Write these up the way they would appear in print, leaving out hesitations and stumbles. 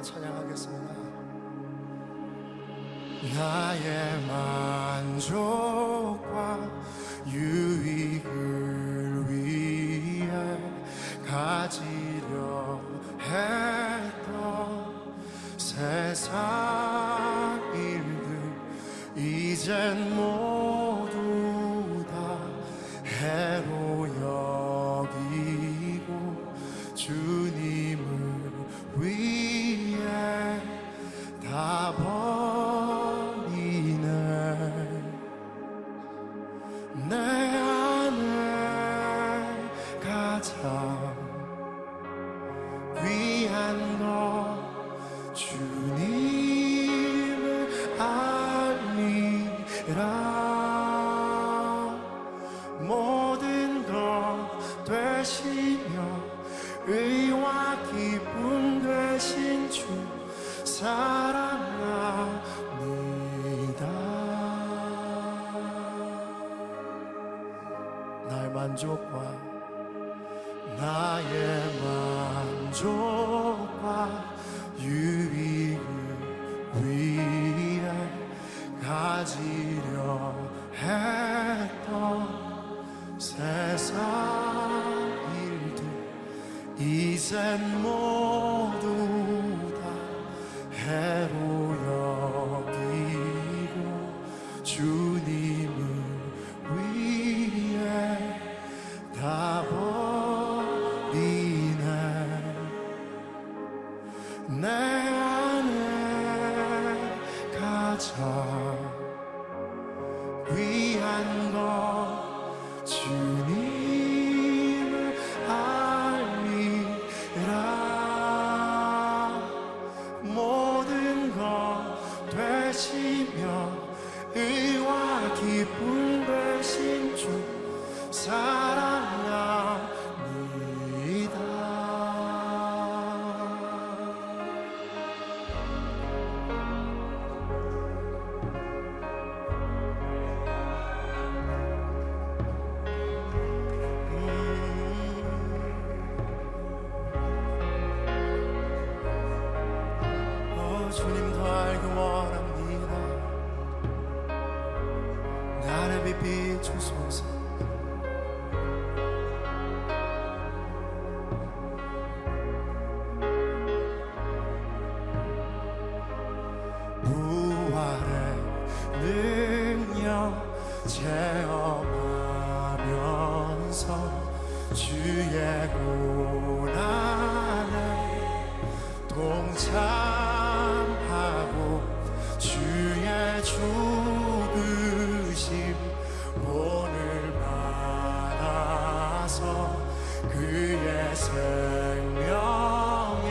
찬양하겠습니다. 나의 만족과 유익을 위해 가지려 했던 세상 일들 이젠 모두 다 해로 여기고 주님을 위해 다 버리네. 내 안에 가장 귀한 것 주님을 알리라. 모든 것 되시며 의와 기쁨 되신 주 사랑합니다. 나의 만족과 유익을 위해 가지려 했던 세상 일들 이젠 모두 다 해로 여기고 주님을 위해 다 버리네. 내 안에 가장 귀한 것 주님을 알리라. 모든 것 되시며 의와 기쁨 되신 주 사랑합니다. 주님 더 알기 원합니다. 나를 비추소서. 부활의 능력 체험하면서 주의 고난에 동참하고 주의 죽으심 본을 받아서 그의 생명에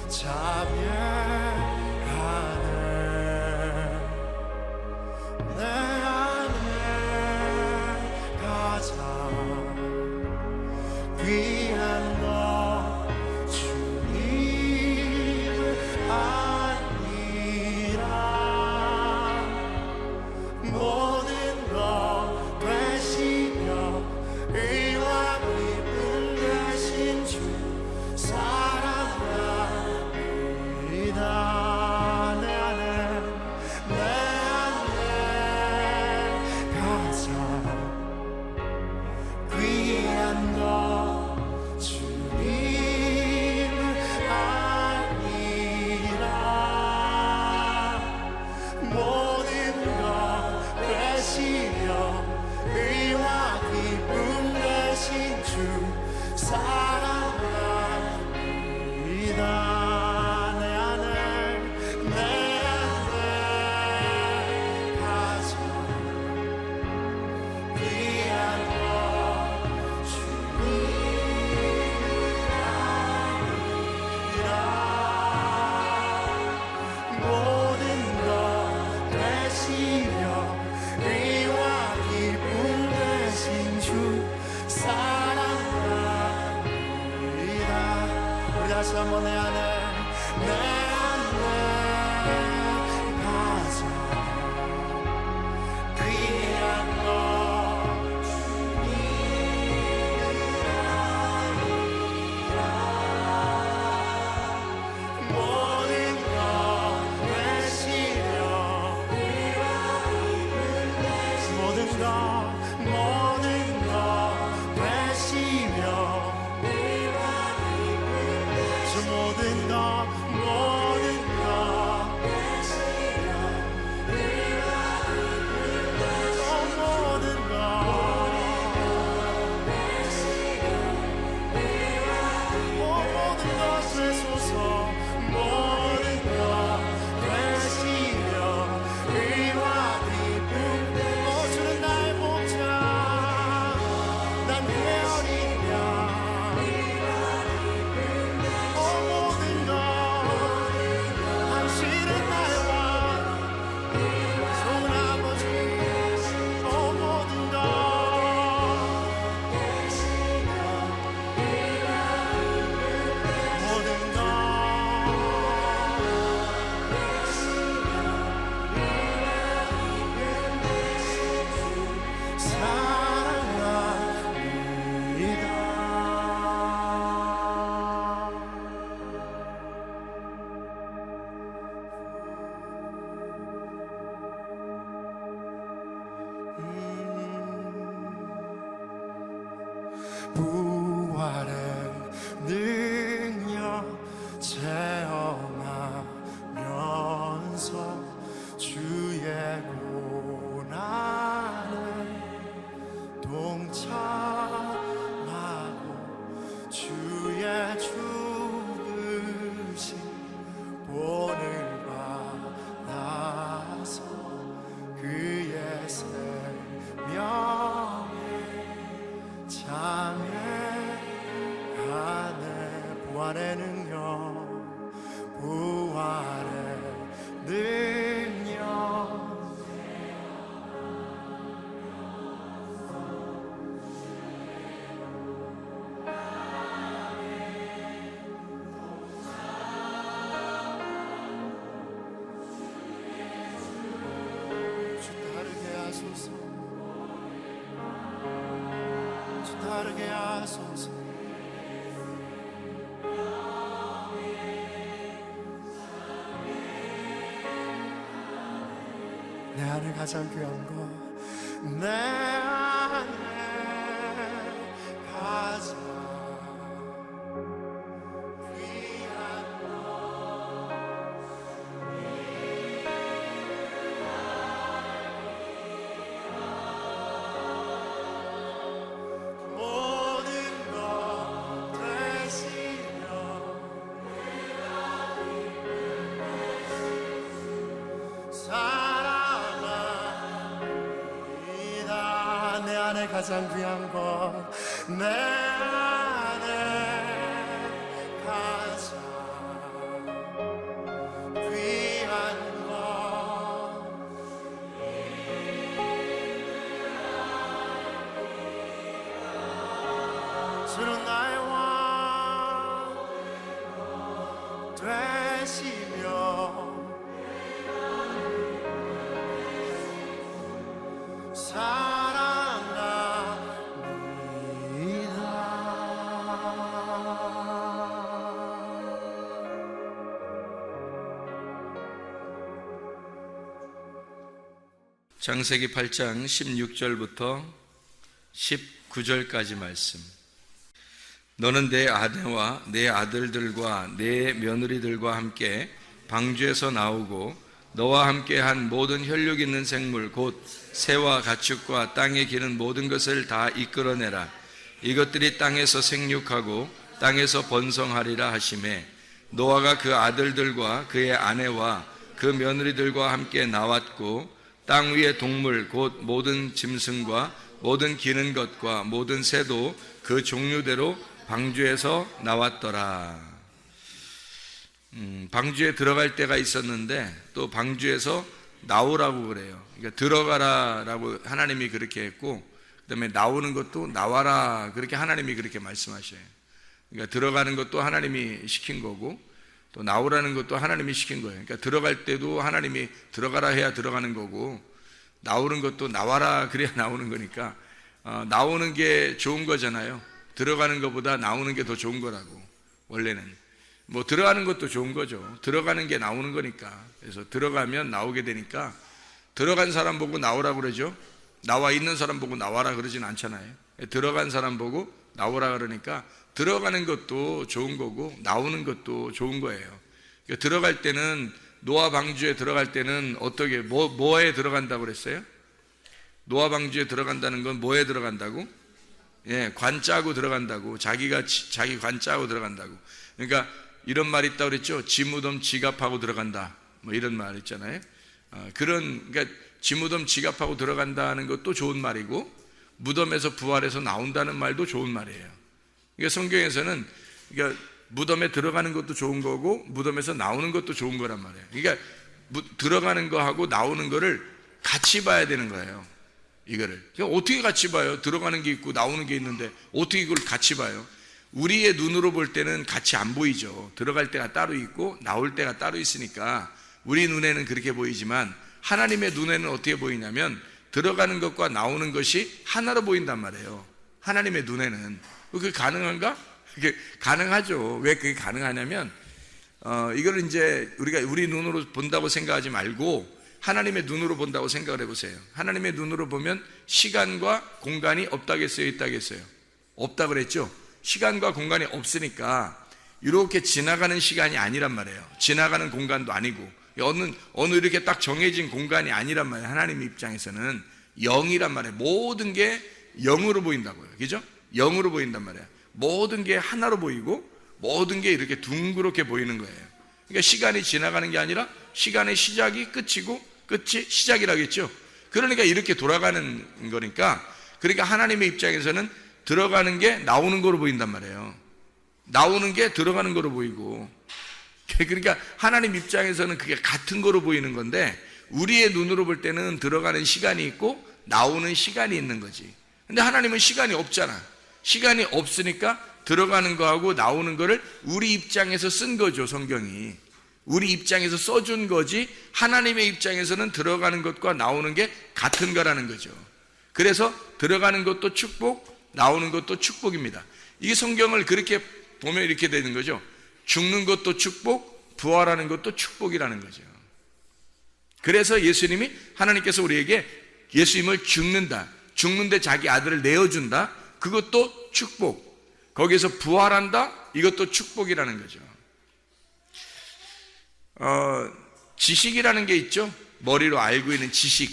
참여하네. 내 안에 가장 귀한 것 주님을 알리라. 모든 것 되시며 의와 기쁨 되신 주 사랑합니다. 본을 받아서 그의 생명에 참여하네. 부활의 능력, 부활의 능력, 주 다르게 하소서, 주 다르게 하소서. 내 안에 가장 귀한 것, 내 안에 가장 귀한 것, 모든 것 되시며 내 안에 가장 귀한 것, 내 안에 가장 귀한 것, 주는 나의 왕 되시며 창세기 8장 16절부터 19절까지 말씀. 너는 내 아내와 내 아들들과 내 며느리들과 함께 방주에서 나오고 너와 함께 한 모든 혈육 있는 생물 곧 새와 가축과 땅에 기는 모든 것을 다 이끌어내라. 이것들이 땅에서 생육하고 땅에서 번성하리라 하시매 노아가 그 아들들과 그의 아내와 그 며느리들과 함께 나왔고 땅 위의 동물 곧 모든 짐승과 모든 기는 것과 모든 새도 그 종류대로 방주에서 나왔더라. 방주에 들어갈 때가 있었는데 또 방주에서 나오라고 그래요. 그러니까 들어가라라고 하나님이 그렇게 했고, 그 다음에 나오는 것도 나와라 그렇게 하나님이 그렇게 말씀하셔요. 그러니까 들어가는 것도 하나님이 시킨 거고 또 나오라는 것도 하나님이 시킨 거예요. 그러니까 들어갈 때도 하나님이 들어가라 해야 들어가는 거고 나오는 것도 나와라 그래야 나오는 거니까 나오는 게 좋은 거잖아요. 들어가는 것보다 나오는 게 더 좋은 거라고. 원래는 뭐 들어가는 것도 좋은 거죠. 들어가는 게 나오는 거니까. 그래서 들어가면 나오게 되니까 들어간 사람 보고 나오라고 그러죠. 나와 있는 사람 보고 나와라 그러진 않잖아요. 들어간 사람 보고 나오라 그러니까 들어가는 것도 좋은 거고 나오는 것도 좋은 거예요. 그러니까 들어갈 때는 노아 방주에 들어갈 때는 어떻게 뭐에 들어간다고 그랬어요? 노아 방주에 들어간다는 건 뭐에 들어간다고? 예, 관 짜고 들어간다고. 자기 관 짜고 들어간다고. 그러니까 이런 말이 있다고 그랬죠. 지무덤 지갑하고 들어간다. 뭐 이런 말 있잖아요. 그러니까 지무덤 지갑하고 들어간다는 것도 좋은 말이고 무덤에서 부활해서 나온다는 말도 좋은 말이에요. 그러니까 성경에서는 그러니까 무덤에 들어가는 것도 좋은 거고 무덤에서 나오는 것도 좋은 거란 말이에요. 그러니까 들어가는 거하고 나오는 거를 같이 봐야 되는 거예요. 이거를 그러니까 어떻게 같이 봐요? 들어가는 게 있고 나오는 게 있는데 어떻게 이걸 같이 봐요? 우리의 눈으로 볼 때는 같이 안 보이죠. 들어갈 때가 따로 있고 나올 때가 따로 있으니까 우리 눈에는 그렇게 보이지만 하나님의 눈에는 어떻게 보이냐면 들어가는 것과 나오는 것이 하나로 보인단 말이에요. 하나님의 눈에는. 그게 가능한가? 그게 가능하죠. 왜 그게 가능하냐면 이걸 이제 우리가 우리 눈으로 본다고 생각하지 말고 하나님의 눈으로 본다고 생각을 해보세요. 하나님의 눈으로 보면 시간과 공간이 없다겠어요? 있다겠어요? 없다 그랬죠? 시간과 공간이 없으니까 이렇게 지나가는 시간이 아니란 말이에요. 지나가는 공간도 아니고 어느 이렇게 딱 정해진 공간이 아니란 말이에요. 하나님 입장에서는 영이란 말이에요. 모든 게 영으로 보인다고요. 그죠? 영으로 보인단 말이에요. 모든 게 하나로 보이고 모든 게 이렇게 둥그렇게 보이는 거예요. 그러니까 시간이 지나가는 게 아니라 시간의 시작이 끝이고 끝이 시작이라겠죠. 그러니까 이렇게 돌아가는 거니까, 그러니까 하나님의 입장에서는 들어가는 게 나오는 거로 보인단 말이에요. 나오는 게 들어가는 거로 보이고, 그러니까 하나님 입장에서는 그게 같은 거로 보이는 건데, 우리의 눈으로 볼 때는 들어가는 시간이 있고 나오는 시간이 있는 거지. 근데 하나님은 시간이 없잖아. 시간이 없으니까 들어가는 거하고 나오는 거를 우리 입장에서 쓴 거죠. 성경이 우리 입장에서 써준 거지, 하나님의 입장에서는 들어가는 것과 나오는 게 같은 거라는 거죠. 그래서 들어가는 것도 축복, 나오는 것도 축복입니다. 이게 성경을 그렇게 보면 이렇게 되는 거죠. 죽는 것도 축복, 부활하는 것도 축복이라는 거죠. 그래서 예수님이, 하나님께서 우리에게 예수님을 죽는데 자기 아들을 내어준다, 그것도 축복. 거기에서 부활한다, 이것도 축복이라는 거죠. 지식이라는 게 있죠. 머리로 알고 있는 지식.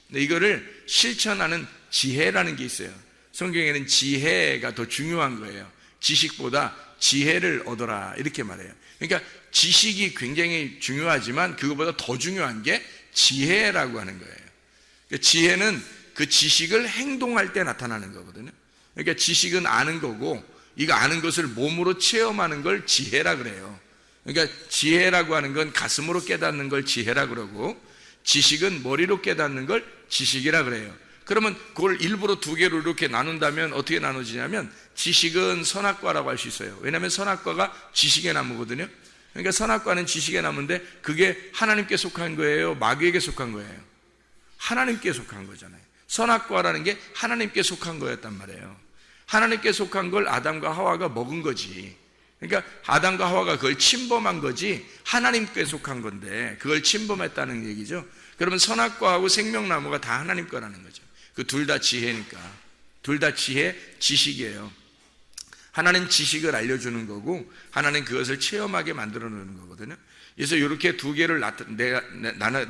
근데 이거를 실천하는 지혜라는 게 있어요. 성경에는 지혜가 더 중요한 거예요. 지식보다 지혜를 얻어라, 이렇게 말해요. 그러니까 지식이 굉장히 중요하지만 그것보다 더 중요한 게 지혜라고 하는 거예요. 그러니까 지혜는 그 지식을 행동할 때 나타나는 거거든요. 그러니까 지식은 아는 거고, 이거 아는 것을 몸으로 체험하는 걸 지혜라 그래요. 그러니까 지혜라고 하는 건 가슴으로 깨닫는 걸 지혜라 그러고, 지식은 머리로 깨닫는 걸 지식이라 그래요. 그러면 그걸 일부러 두 개로 이렇게 나눈다면 어떻게 나눠지냐면, 지식은 선악과라고 할 수 있어요. 왜냐하면 선악과가 지식의 나무거든요. 그러니까 선악과는 지식의 나무인데 그게 하나님께 속한 거예요, 마귀에게 속한 거예요? 하나님께 속한 거잖아요. 선악과라는 게 하나님께 속한 거였단 말이에요. 하나님께 속한 걸 아담과 하와가 먹은 거지. 그러니까 아담과 하와가 그걸 침범한 거지, 하나님께 속한 건데 그걸 침범했다는 얘기죠. 그러면 선악과하고 생명나무가 다 하나님 거라는 거죠. 그 둘 다 지혜니까. 둘 다 지식이에요. 하나는 지식을 알려주는 거고, 하나는 그것을 체험하게 만들어 놓는 거거든요. 그래서 이렇게 두 개를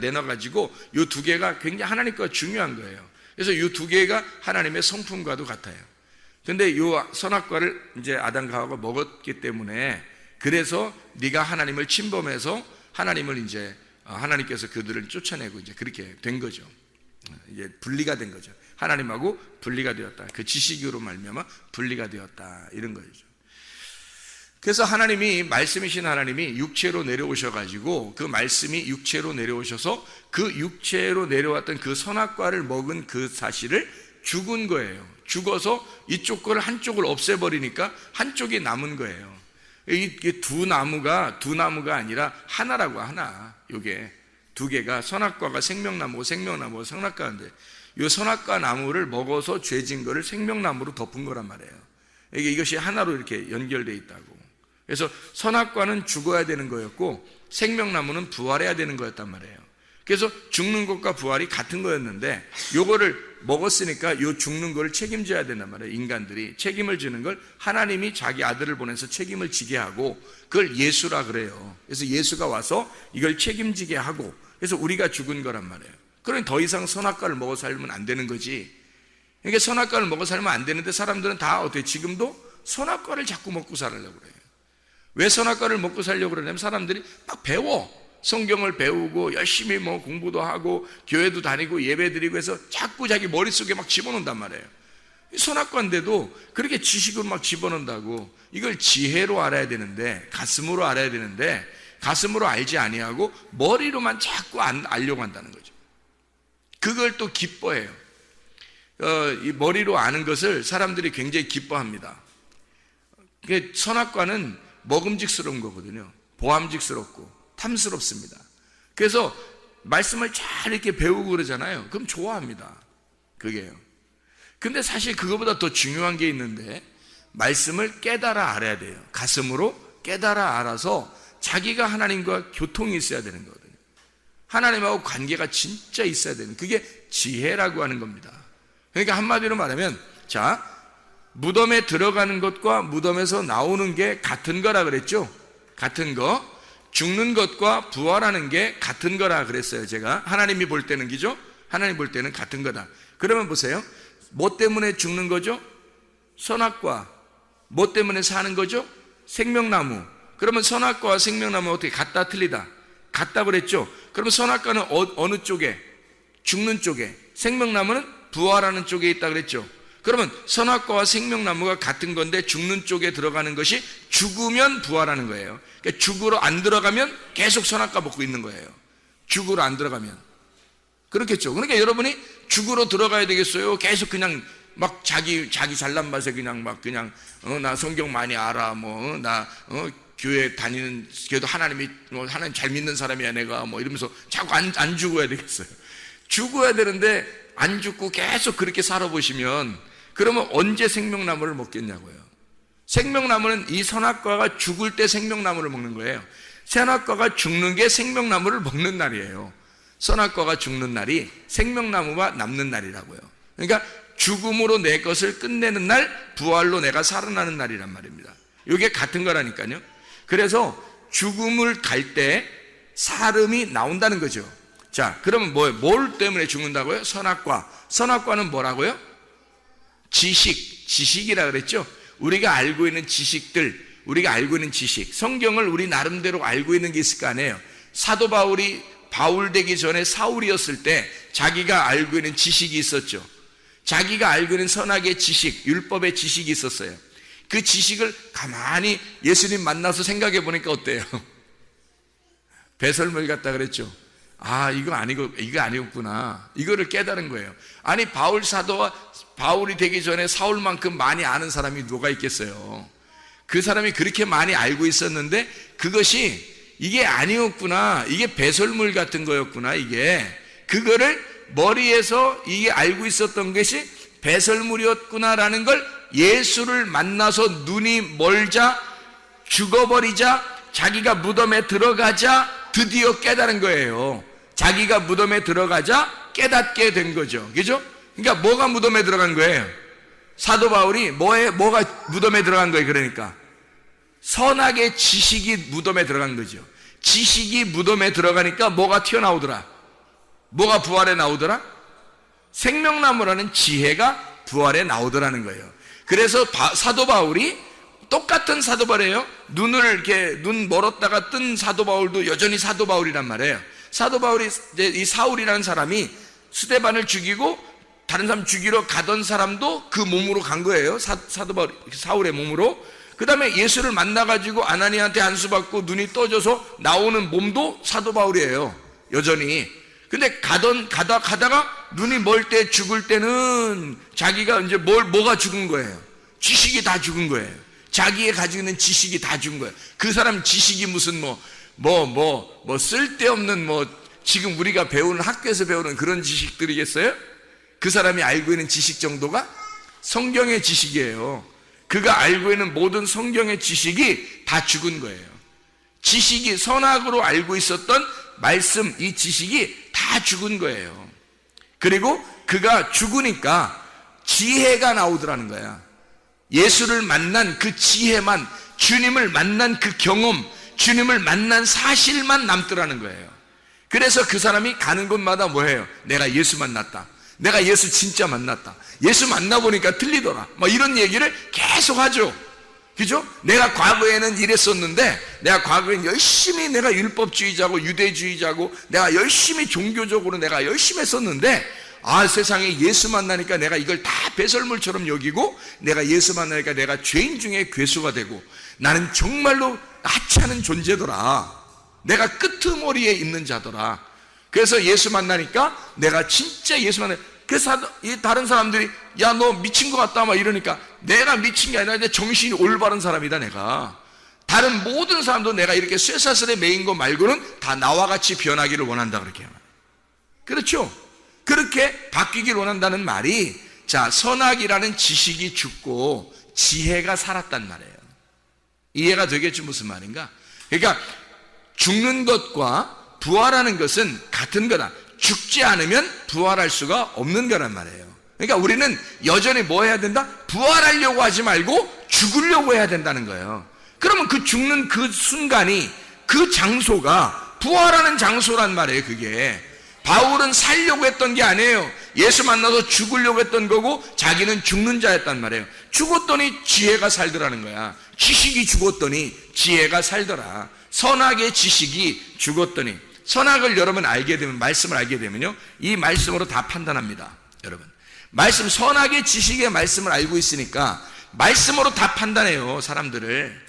내놔가지고 이 두 개가 굉장히 하나님 거가 중요한 거예요. 그래서 이 두 개가 하나님의 성품과도 같아요. 근데 이 선악과를 이제 아담과 하와가 먹었기 때문에, 그래서 네가 하나님을 침범해서 하나님을 이제 하나님께서 그들을 쫓아내고 이제 그렇게 된 거죠. 이제 분리가 된 거죠. 하나님하고 분리가 되었다. 그 지식으로 말미암아 분리가 되었다, 이런 거죠. 그래서 하나님이, 말씀이신 하나님이 육체로 내려오셔가지고, 그 말씀이 육체로 내려오셔서 그 육체로 내려왔던 그 선악과를 먹은 그 사실을 죽은 거예요. 죽어서 이쪽 거를 한쪽을 없애버리니까 한쪽이 남은 거예요. 이게 두 나무가 아니라 하나라고, 하나. 요게 두 개가, 선악과가 생명나무고 생명나무가 선악과인데, 이 선악과 나무를 먹어서 죄진 거를 생명나무로 덮은 거란 말이에요. 이것이 하나로 이렇게 연결되어 있다고. 그래서 선악과는 죽어야 되는 거였고 생명나무는 부활해야 되는 거였단 말이에요. 그래서 죽는 것과 부활이 같은 거였는데, 요거를 먹었으니까 요 죽는 거를 책임져야 된단 말이에요. 인간들이 책임을 지는 걸 하나님이 자기 아들을 보내서 책임을 지게 하고, 그걸 예수라 그래요. 그래서 예수가 와서 이걸 책임지게 하고, 그래서 우리가 죽은 거란 말이에요. 그러니 더 이상 선악과를 먹어 살면 안 되는 거지. 그러니까 선악과를 먹어 살면 안 되는데 사람들은 다 어떻게 지금도 선악과를 자꾸 먹고 살려고 그래요. 왜 선악과를 먹고 살려고 그러냐면, 사람들이 막 배워. 성경을 배우고 열심히 뭐 공부도 하고 교회도 다니고 예배 드리고 해서 자꾸 자기 머릿속에 막 집어넣는단 말이에요. 선악과인데도 그렇게 지식으로 막 집어넣는다고. 이걸 지혜로 알아야 되는데, 가슴으로 알아야 되는데 가슴으로 알지 아니하고 머리로만 자꾸 알려고 한다는 거죠. 그걸 또 기뻐해요. 이 머리로 아는 것을 사람들이 굉장히 기뻐합니다. 선악과는 먹음직스러운 거거든요. 보암직스럽고 탐스럽습니다. 그래서 말씀을 잘 이렇게 배우고 그러잖아요. 그럼 좋아합니다. 그게요. 근데 사실 그거보다 더 중요한 게 있는데, 말씀을 깨달아 알아야 돼요. 가슴으로 깨달아 알아서 자기가 하나님과 교통이 있어야 되는 거거든요. 하나님하고 관계가 진짜 있어야 되는, 그게 지혜라고 하는 겁니다. 그러니까 한마디로 말하면, 자, 무덤에 들어가는 것과 무덤에서 나오는 게 같은 거라 그랬죠. 같은 거. 죽는 것과 부활하는 게 같은 거라 그랬어요. 제가 하나님이 볼 때는, 기죠? 하나님 볼 때는 같은 거다. 그러면 보세요. 뭐 때문에 죽는 거죠? 선악과. 뭐 때문에 사는 거죠? 생명나무. 그러면 선악과와 생명나무가 어떻게 같다 틀리다? 같다 그랬죠? 그러면 선악과는 어느 쪽에? 죽는 쪽에. 생명나무는 부활하는 쪽에 있다 그랬죠? 그러면 선악과와 생명나무가 같은 건데 죽는 쪽에 들어가는 것이 죽으면 부활하는 거예요. 그러니까 죽으로 안 들어가면 계속 선악과 먹고 있는 거예요. 죽으로 안 들어가면. 그렇겠죠? 그러니까 여러분이 죽으로 들어가야 되겠어요? 계속 그냥 막 자기 잘난 맛에 그냥 나 성경 많이 알아, 교회 다니는, 그래도 하나님 잘 믿는 사람이야 내가, 이러면서 자꾸 안 죽어야 되겠어요? 죽어야 되는데 안 죽고 계속 그렇게 살아보시면 그러면 언제 생명나무를 먹겠냐고요. 생명나무는 이 선악과가 죽을 때 생명나무를 먹는 거예요. 선악과가 죽는 게 생명나무를 먹는 날이에요. 선악과가 죽는 날이 생명나무가 남는 날이라고요. 그러니까 죽음으로 내 것을 끝내는 날, 부활로 내가 살아나는 날이란 말입니다. 이게 같은 거라니까요. 그래서 죽음을 갈 때 사름이 나온다는 거죠. 자, 그러면 뭘 때문에 죽는다고요? 선악과. 선악과는 뭐라고요? 지식이라 그랬죠? 우리가 알고 있는 지식들, 우리가 알고 있는 지식, 성경을 우리 나름대로 알고 있는 게 있을 거 아니에요. 사도 바울이 바울 되기 전에 사울이었을 때 자기가 알고 있는 지식이 있었죠. 자기가 알고 있는 선악의 지식, 율법의 지식이 있었어요. 그 지식을 가만히 예수님 만나서 생각해 보니까 어때요? 배설물 같다 그랬죠. 아, 이거 아니었구나. 이거를 깨달은 거예요. 아니, 바울 사도와 바울이 되기 전에 사울만큼 많이 아는 사람이 누가 있겠어요? 그 사람이 그렇게 많이 알고 있었는데 그것이 이게 아니었구나. 이게 배설물 같은 거였구나. 그거를 머리에서 이게 알고 있었던 것이 배설물이었구나라는 걸 예수를 만나서 눈이 멀자, 죽어버리자, 자기가 무덤에 들어가자 드디어 깨달은 거예요. 자기가 무덤에 들어가자 깨닫게 된 거죠. 그죠? 그러니까 뭐가 무덤에 들어간 거예요? 사도 바울이 뭐가 무덤에 들어간 거예요? 그러니까 선악의 지식이 무덤에 들어간 거죠. 지식이 무덤에 들어가니까 뭐가 튀어나오더라? 뭐가 부활에 나오더라? 생명나무라는 지혜가 부활에 나오더라는 거예요. 그래서 사도 바울이 똑같은 사도 바울이에요. 눈 멀었다가 뜬 사도 바울도 여전히 사도 바울이란 말이에요. 사도 바울이 이 사울이라는 사람이 스데반을 죽이고 다른 사람 죽이러 가던 사람도 그 몸으로 간 거예요. 사도 바울, 사울의 몸으로. 그 다음에 예수를 만나가지고 아나니한테 안수 받고 눈이 떠져서 나오는 몸도 사도 바울이에요. 여전히. 근데 가다가 눈이 멀 때 죽을 때는 자기가 이제 뭐가 죽은 거예요? 지식이 다 죽은 거예요. 자기가 가지고 있는 지식이 다 죽은 거예요. 그 사람 지식이 무슨 쓸데없는 지금 우리가 배우는 학교에서 배우는 그런 지식들이겠어요? 그 사람이 알고 있는 지식 정도가 성경의 지식이에요. 그가 알고 있는 모든 성경의 지식이 다 죽은 거예요. 지식이 선악으로 알고 있었던 말씀, 이 지식이 다 죽은 거예요. 그리고 그가 죽으니까 지혜가 나오더라는 거야. 예수를 만난 그 지혜만, 주님을 만난 그 경험, 주님을 만난 사실만 남더라는 거예요. 그래서 그 사람이 가는 곳마다 뭐예요? 내가 예수 만났다. 내가 예수 진짜 만났다. 예수 만나보니까 틀리더라. 이런 얘기를 계속 하죠. 그죠? 내가 과거에는 이랬었는데, 내가 과거엔 열심히 내가 율법주의자고 유대주의자고 내가 열심히 종교적으로 내가 열심히 했었는데, 세상에 예수 만나니까 내가 이걸 다 배설물처럼 여기고, 내가 예수 만나니까 내가 죄인 중에 괴수가 되고, 나는 정말로 하찮은 존재더라. 내가 끄트머리에 있는 자더라. 그래서 예수 만나니까 내가 진짜 예수 그래서 다른 사람들이 야, 너 미친 것 같다 이러니까 내가 미친 게 아니라 내 정신이 올바른 사람이다. 내가 다른 모든 사람도 내가 이렇게 쇠사슬에 매인 거 말고는 다 나와 같이 변하기를 원한다. 그렇게 말해요. 그렇죠? 그렇게 바뀌기를 원한다는 말이, 자, 선악이라는 지식이 죽고 지혜가 살았단 말이에요. 이해가 되겠죠? 무슨 말인가? 그러니까 죽는 것과 부활하는 것은 같은 거다. 죽지 않으면 부활할 수가 없는 거란 말이에요. 그러니까 우리는 여전히 뭐 해야 된다? 부활하려고 하지 말고 죽으려고 해야 된다는 거예요. 그러면 그 죽는 그 순간이, 그 장소가 부활하는 장소란 말이에요. 그게 바울은 살려고 했던 게 아니에요. 예수 만나서 죽으려고 했던 거고 자기는 죽는 자였단 말이에요. 죽었더니 지혜가 살더라는 거야. 지식이 죽었더니 지혜가 살더라. 선악의 지식이 죽었더니, 선악을 여러분 알게 되면, 말씀을 알게 되면요, 이 말씀으로 다 판단합니다. 여러분, 말씀, 선악의 지식의 말씀을 알고 있으니까 말씀으로 다 판단해요, 사람들을.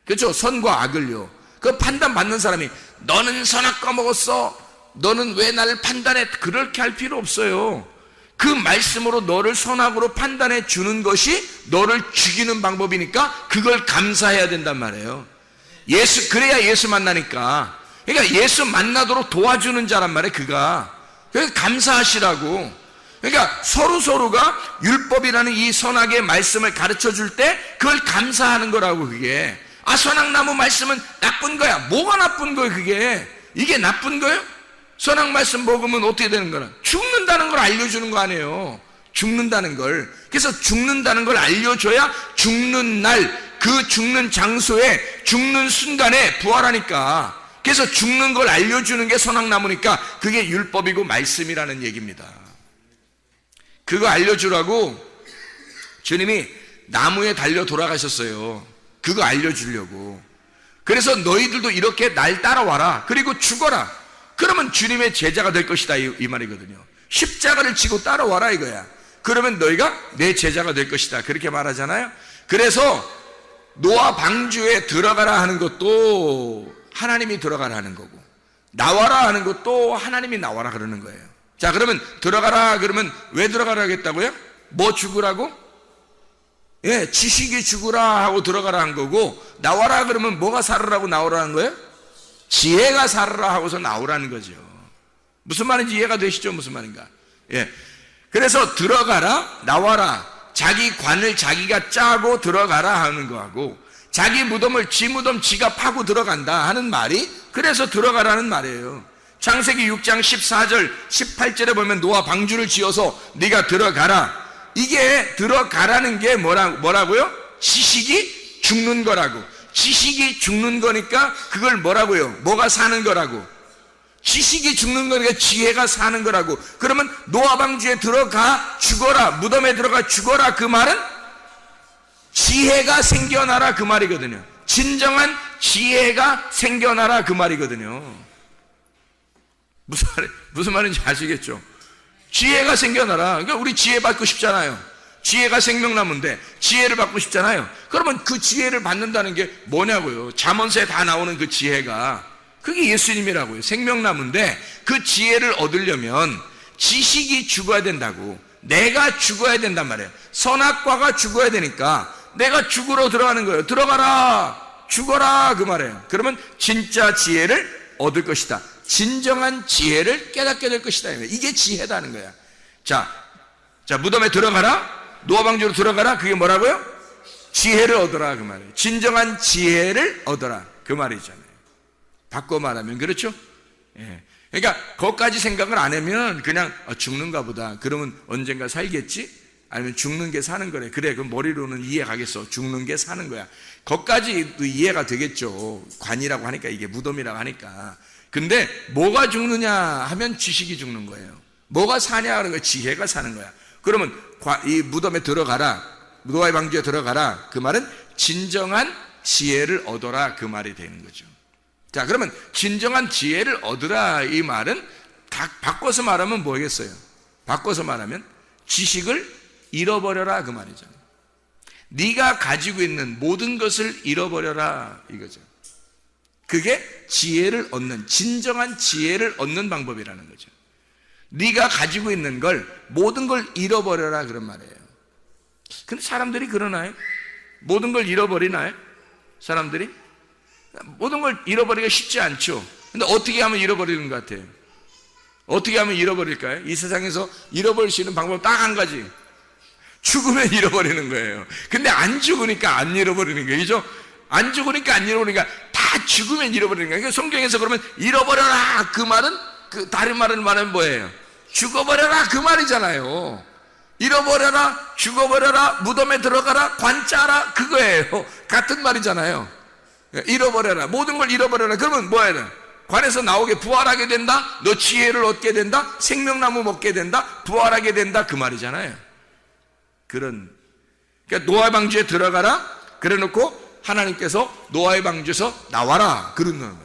그렇죠? 선과 악을요. 그 판단 받는 사람이 너는 선악 까먹었어, 너는 왜 나를 판단해, 그렇게 할 필요 없어요. 그 말씀으로 너를 선악으로 판단해 주는 것이 너를 죽이는 방법이니까 그걸 감사해야 된단 말이에요. 그래야 예수 만나니까. 그러니까 예수 만나도록 도와주는 자란 말이에요, 그가. 그래서 감사하시라고. 그러니까 서로가 율법이라는 이 선악의 말씀을 가르쳐 줄 때 그걸 감사하는 거라고. 그게 선악나무 말씀은 나쁜 거야. 뭐가 나쁜 거예요, 그게? 이게 나쁜 거예요? 선악 말씀 먹으면 어떻게 되는 거야? 죽는다는 걸 알려주는 거 아니에요. 죽는다는 걸. 그래서 죽는다는 걸 알려줘야 죽는 날, 그 죽는 장소에, 죽는 순간에 부활하니까. 그래서 죽는 걸 알려주는 게 선악나무니까 그게 율법이고 말씀이라는 얘기입니다. 그거 알려주라고 주님이 나무에 달려 돌아가셨어요. 그거 알려주려고. 그래서 너희들도 이렇게 날 따라와라. 그리고 죽어라. 그러면 주님의 제자가 될 것이다, 이 말이거든요. 십자가를 지고 따라와라 이거야. 그러면 너희가 내 제자가 될 것이다, 그렇게 말하잖아요. 그래서 노아 방주에 들어가라 하는 것도 하나님이 들어가라 하는 거고, 나와라 하는 것도 하나님이 나와라 그러는 거예요. 자, 그러면 들어가라 그러면 왜 들어가라 하겠다고요? 뭐 죽으라고? 예, 지식이 죽으라 하고 들어가라 한 거고, 나와라 그러면 뭐가 살으라고 나오라는 거예요? 지혜가 살으라 하고서 나오라는 거죠. 무슨 말인지 이해가 되시죠? 무슨 말인가? 예. 그래서 들어가라, 나와라, 자기 관을 자기가 짜고 들어가라 하는 거하고, 자기 무덤을 지 무덤 지가 파고 들어간다 하는 말이 그래서 들어가라는 말이에요. 창세기 6장 14절 18절에 보면 노아 방주를 지어서 네가 들어가라. 이게 들어가라는 게 뭐라고요? 지식이 죽는 거라고. 지식이 죽는 거니까 그걸 뭐라고요? 뭐가 사는 거라고? 지식이 죽는 거니까 지혜가 사는 거라고. 그러면 노아 방주에 들어가 죽어라, 무덤에 들어가 죽어라, 그 말은 지혜가 생겨나라 그 말이거든요. 진정한 지혜가 생겨나라 그 말이거든요. 무슨 말인지 아시겠죠? 지혜가 생겨나라. 그러니까 우리 지혜 받고 싶잖아요. 지혜가 생명나무인데 지혜를 받고 싶잖아요. 그러면 그 지혜를 받는다는 게 뭐냐고요? 잠언서에 다 나오는 그 지혜가, 그게 예수님이라고요. 생명나무인데 그 지혜를 얻으려면 지식이 죽어야 된다고. 내가 죽어야 된단 말이에요. 선악과가 죽어야 되니까 내가 죽으러 들어가는 거예요. 들어가라, 죽어라 그 말이에요. 그러면 진짜 지혜를 얻을 것이다. 진정한 지혜를 깨닫게 될 것이다. 이게 지혜다는 거야. 자, 무덤에 들어가라, 노아방주로 들어가라. 그게 뭐라고요? 지혜를 얻어라 그 말이에요. 진정한 지혜를 얻어라 그 말이잖아요. 바꿔 말하면 그렇죠? 예. 그러니까 거기까지 생각을 안 하면 그냥 죽는가 보다, 그러면 언젠가 살겠지? 아니면 죽는 게 사는 거래. 그래, 그럼 머리로는 이해 가겠어. 죽는 게 사는 거야. 거기까지도 이해가 되겠죠. 관이라고 하니까, 이게 무덤이라고 하니까. 근데 뭐가 죽느냐 하면 지식이 죽는 거예요. 뭐가 사냐 하는 거야? 지혜가 사는 거야. 그러면 이 무덤에 들어가라, 노아의 방주에 들어가라, 그 말은 진정한 지혜를 얻어라 그 말이 되는 거죠. 자, 그러면 진정한 지혜를 얻으라 이 말은 다 바꿔서 말하면 뭐겠어요? 바꿔서 말하면 지식을 잃어버려라 그 말이잖아요. 네가 가지고 있는 모든 것을 잃어버려라 이거죠. 그게 지혜를 얻는, 진정한 지혜를 얻는 방법이라는 거죠. 네가 가지고 있는 걸, 모든 걸 잃어버려라 그런 말이에요. 근데 사람들이 그러나요? 모든 걸 잃어버리나요? 사람들이? 모든 걸 잃어버리기가 쉽지 않죠. 근데 어떻게 하면 잃어버리는 것 같아요? 어떻게 하면 잃어버릴까요? 이 세상에서 잃어버릴 수 있는 방법 딱 한 가지. 죽으면 잃어버리는 거예요. 근데 안 죽으니까 안 잃어버리는 거예요. 그죠? 안 죽으니까 안 잃어버리니까 다 죽으면 잃어버리는 거예요. 성경에서 그러면 잃어버려라 그 말은, 그 다른 말은 뭐예요? 죽어버려라 그 말이잖아요. 잃어버려라, 죽어버려라, 무덤에 들어가라, 관짜라 그거예요. 같은 말이잖아요. 잃어버려라, 모든 걸 잃어버려라. 그러면 뭐예요? 관에서 나오게 부활하게 된다. 너 지혜를 얻게 된다. 생명나무 먹게 된다. 부활하게 된다. 그 말이잖아요. 그러니까 노아의 방주에 들어가라. 그래놓고 하나님께서 노아의 방주에서 나와라. 그런 거예요.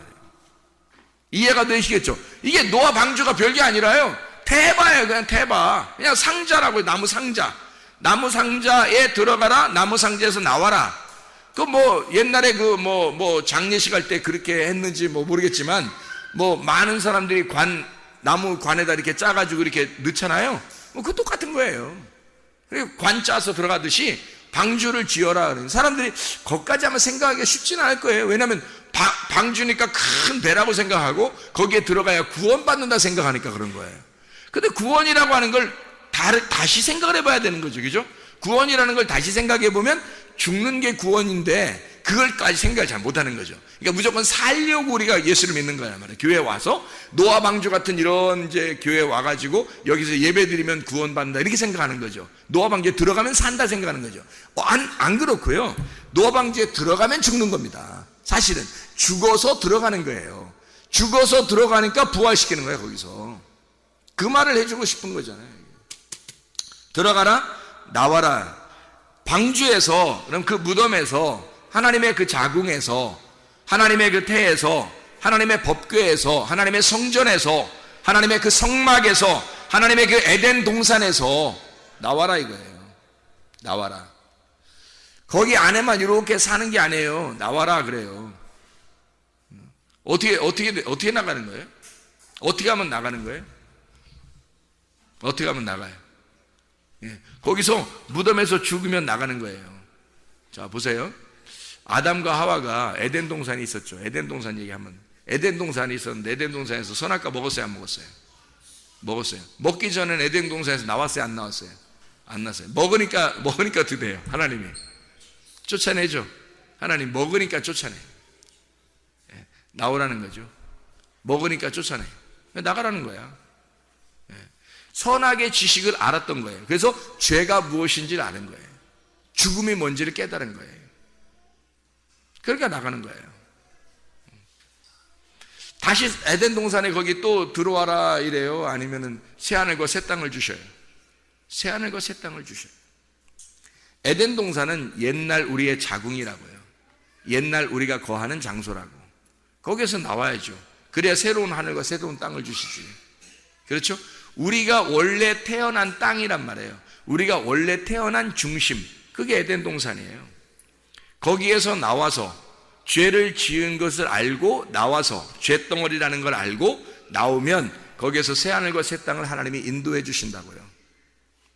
이해가 되시겠죠? 이게 노아 방주가 별게 아니라요. 태바예요. 그냥 태바. 그냥 상자라고요. 나무 상자. 나무 상자에 들어가라. 나무 상자에서 나와라. 그 뭐 옛날에 그 뭐 장례식 할 때 그렇게 했는지 뭐 모르겠지만 뭐 많은 사람들이 나무 관에다 이렇게 짜가지고 이렇게 넣잖아요. 뭐 그 똑같은 거예요. 그리고 관 짜서 들어가듯이 방주를 지어라. 사람들이 거기까지 아마 생각하기가 쉽지는 않을 거예요. 왜냐하면 방주니까 큰 배라고 생각하고 거기에 들어가야 구원받는다 생각하니까 그런 거예요. 근데 구원이라고 하는 걸 다시 생각을 해봐야 되는 거죠. 그죠? 구원이라는 걸 다시 생각해 보면 죽는 게 구원인데 그걸까지 생각을 잘 못하는 거죠. 그러니까 무조건 살려고 우리가 예수를 믿는 거란 말이에요. 교회 와서 노아 방주 같은 이런 이제 교회 와가지고 여기서 예배드리면 구원받는다 이렇게 생각하는 거죠. 노아 방주에 들어가면 산다 생각하는 거죠. 안 그렇고요. 노아 방주에 들어가면 죽는 겁니다. 사실은 죽어서 들어가는 거예요. 죽어서 들어가니까 부활시키는 거예요. 거기서 그 말을 해주고 싶은 거잖아요. 들어가라, 나와라. 방주에서, 그럼 그 무덤에서, 하나님의 그 자궁에서, 하나님의 그 태에서, 하나님의 법궤에서, 하나님의 성전에서, 하나님의 그 성막에서, 하나님의 그 에덴 동산에서 나와라 이거예요. 나와라. 거기 안에만 이렇게 사는 게 아니에요. 나와라 그래요. 어떻게 나가는 거예요? 어떻게 하면 나가는 거예요? 어떻게 하면 나가요? 예, 거기서 무덤에서 죽으면 나가는 거예요. 자 보세요. 아담과 하와가 에덴 동산이 있었죠. 에덴 동산 얘기하면 에덴 동산이 있었는데 에덴 동산에서 선악과 먹었어요, 안 먹었어요? 먹었어요. 먹기 전에는 에덴 동산에서 나왔어요, 안 나왔어요? 안 나왔어요. 먹으니까 어떻게 돼요? 하나님이 쫓아내죠. 하나님 먹으니까 쫓아내요. 예, 나오라는 거죠. 먹으니까 쫓아내요. 나가라는 거야. 선악의 지식을 알았던 거예요. 그래서 죄가 무엇인지를 아는 거예요. 죽음이 뭔지를 깨달은 거예요. 그러니까 나가는 거예요. 다시 에덴 동산에 거기 또 들어와라 이래요? 아니면은 새하늘과 새 땅을 주셔요? 새하늘과 새 땅을 주셔요. 에덴 동산은 옛날 우리의 자궁이라고요. 옛날 우리가 거하는 장소라고. 거기에서 나와야죠. 그래야 새로운 하늘과 새로운 땅을 주시지. 그렇죠? 우리가 원래 태어난 땅이란 말이에요. 우리가 원래 태어난 중심, 그게 에덴 동산이에요. 거기에서 나와서 죄를 지은 것을 알고 나와서 죄덩어리라는 걸 알고 나오면 거기에서 새하늘과 새 땅을 하나님이 인도해 주신다고요.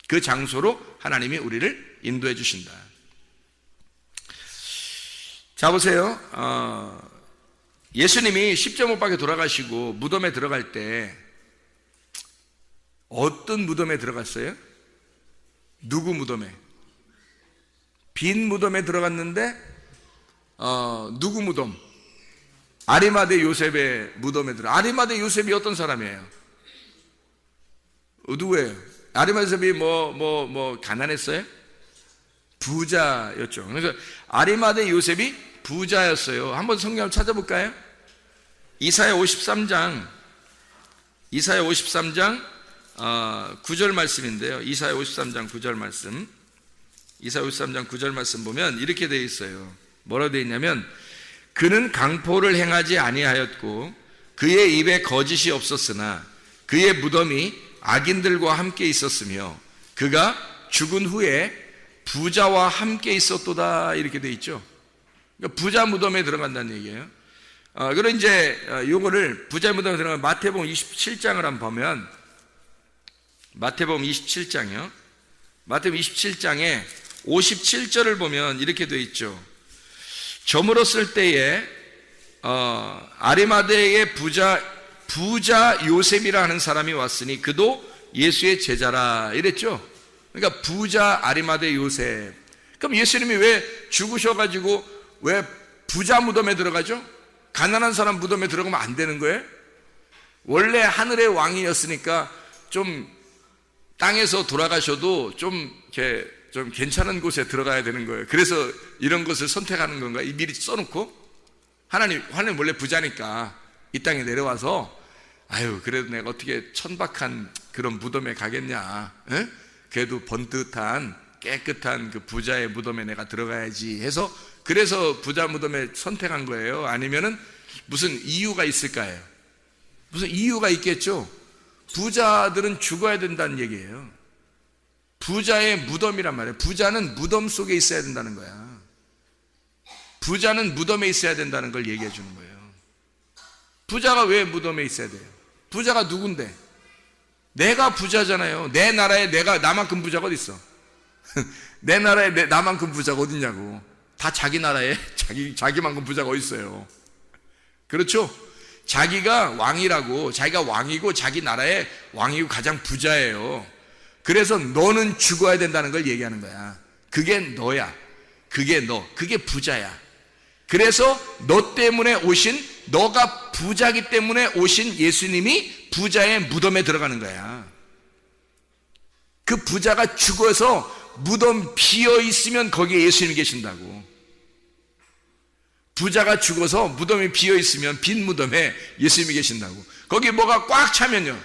그 장소로 하나님이 우리를 인도해 주신다. 자 보세요. 예수님이 십자가 못 박혀 돌아가시고 무덤에 들어갈 때 어떤 무덤에 들어갔어요? 누구 무덤에? 빈 무덤에 들어갔는데 누구 무덤? 아리마대 요셉의 무덤에 아리마대 요셉이 어떤 사람이에요? 누구예요? 아리마대 요셉이 가난했어요? 부자였죠. 그래서 아리마대 요셉이 부자였어요. 한번 성경을 찾아볼까요? 이사야 53장 9절 말씀인데요. 이사야 53장 9절 말씀. 이사야 53장 9절 말씀 보면 이렇게 되어 있어요. 뭐라고 되어 있냐면 그는 강포를 행하지 아니하였고 그의 입에 거짓이 없었으나 그의 무덤이 악인들과 함께 있었으며 그가 죽은 후에 부자와 함께 있었도다 이렇게 되어 있죠. 그러니까 부자 무덤에 들어간다는 얘기예요. 그리고 이제 요거를 부자 무덤에 들어가면 마태복음 27장을 한번 보면 마태복음 27장이요. 마태복음 27장에 57절을 보면 이렇게 되어 있죠. 저물었을 때에 아리마대의 부자 요셉이라 하는 사람이 왔으니 그도 예수의 제자라 이랬죠. 그러니까 부자 아리마대 요셉. 그럼 예수님이 왜 죽으셔가지고 왜 부자 무덤에 들어가죠? 가난한 사람 무덤에 들어가면 안 되는 거예요? 원래 하늘의 왕이었으니까 좀 땅에서 돌아가셔도 좀 괜찮은 곳에 들어가야 되는 거예요. 그래서 이런 것을 선택하는 건가? 미리 써놓고 하나님 원래 부자니까 이 땅에 내려와서 아유 그래도 내가 어떻게 천박한 그런 무덤에 가겠냐, 에? 그래도 번듯한 깨끗한 그 부자의 무덤에 내가 들어가야지 해서 그래서 부자 무덤에 선택한 거예요? 아니면은 무슨 이유가 있을까요? 무슨 이유가 있겠죠? 부자들은 죽어야 된다는 얘기예요. 부자의 무덤이란 말이에요. 부자는 무덤 속에 있어야 된다는 거야. 부자는 무덤에 있어야 된다는 걸 얘기해 주는 거예요. 부자가 왜 무덤에 있어야 돼요? 부자가 누군데? 내가 부자잖아요. 내 나라에 내가 나만큼 부자가 어디 있어? 내 나라에 나만큼 부자가 어디 있냐고. 다 자기 나라에 자기만큼 부자가 어디 있어요? 그렇죠? 자기가 왕이라고, 자기가 왕이고 자기 나라의 왕이고 가장 부자예요. 그래서 너는 죽어야 된다는 걸 얘기하는 거야. 그게 너야. 그게 너. 그게 부자야. 그래서 너 때문에 오신, 너가 부자기 때문에 오신 예수님이 부자의 무덤에 들어가는 거야. 그 부자가 죽어서 무덤 비어 있으면 거기에 예수님이 계신다고. 부자가 죽어서 무덤이 비어 있으면 빈 무덤에 예수님이 계신다고. 거기 뭐가 꽉 차면요,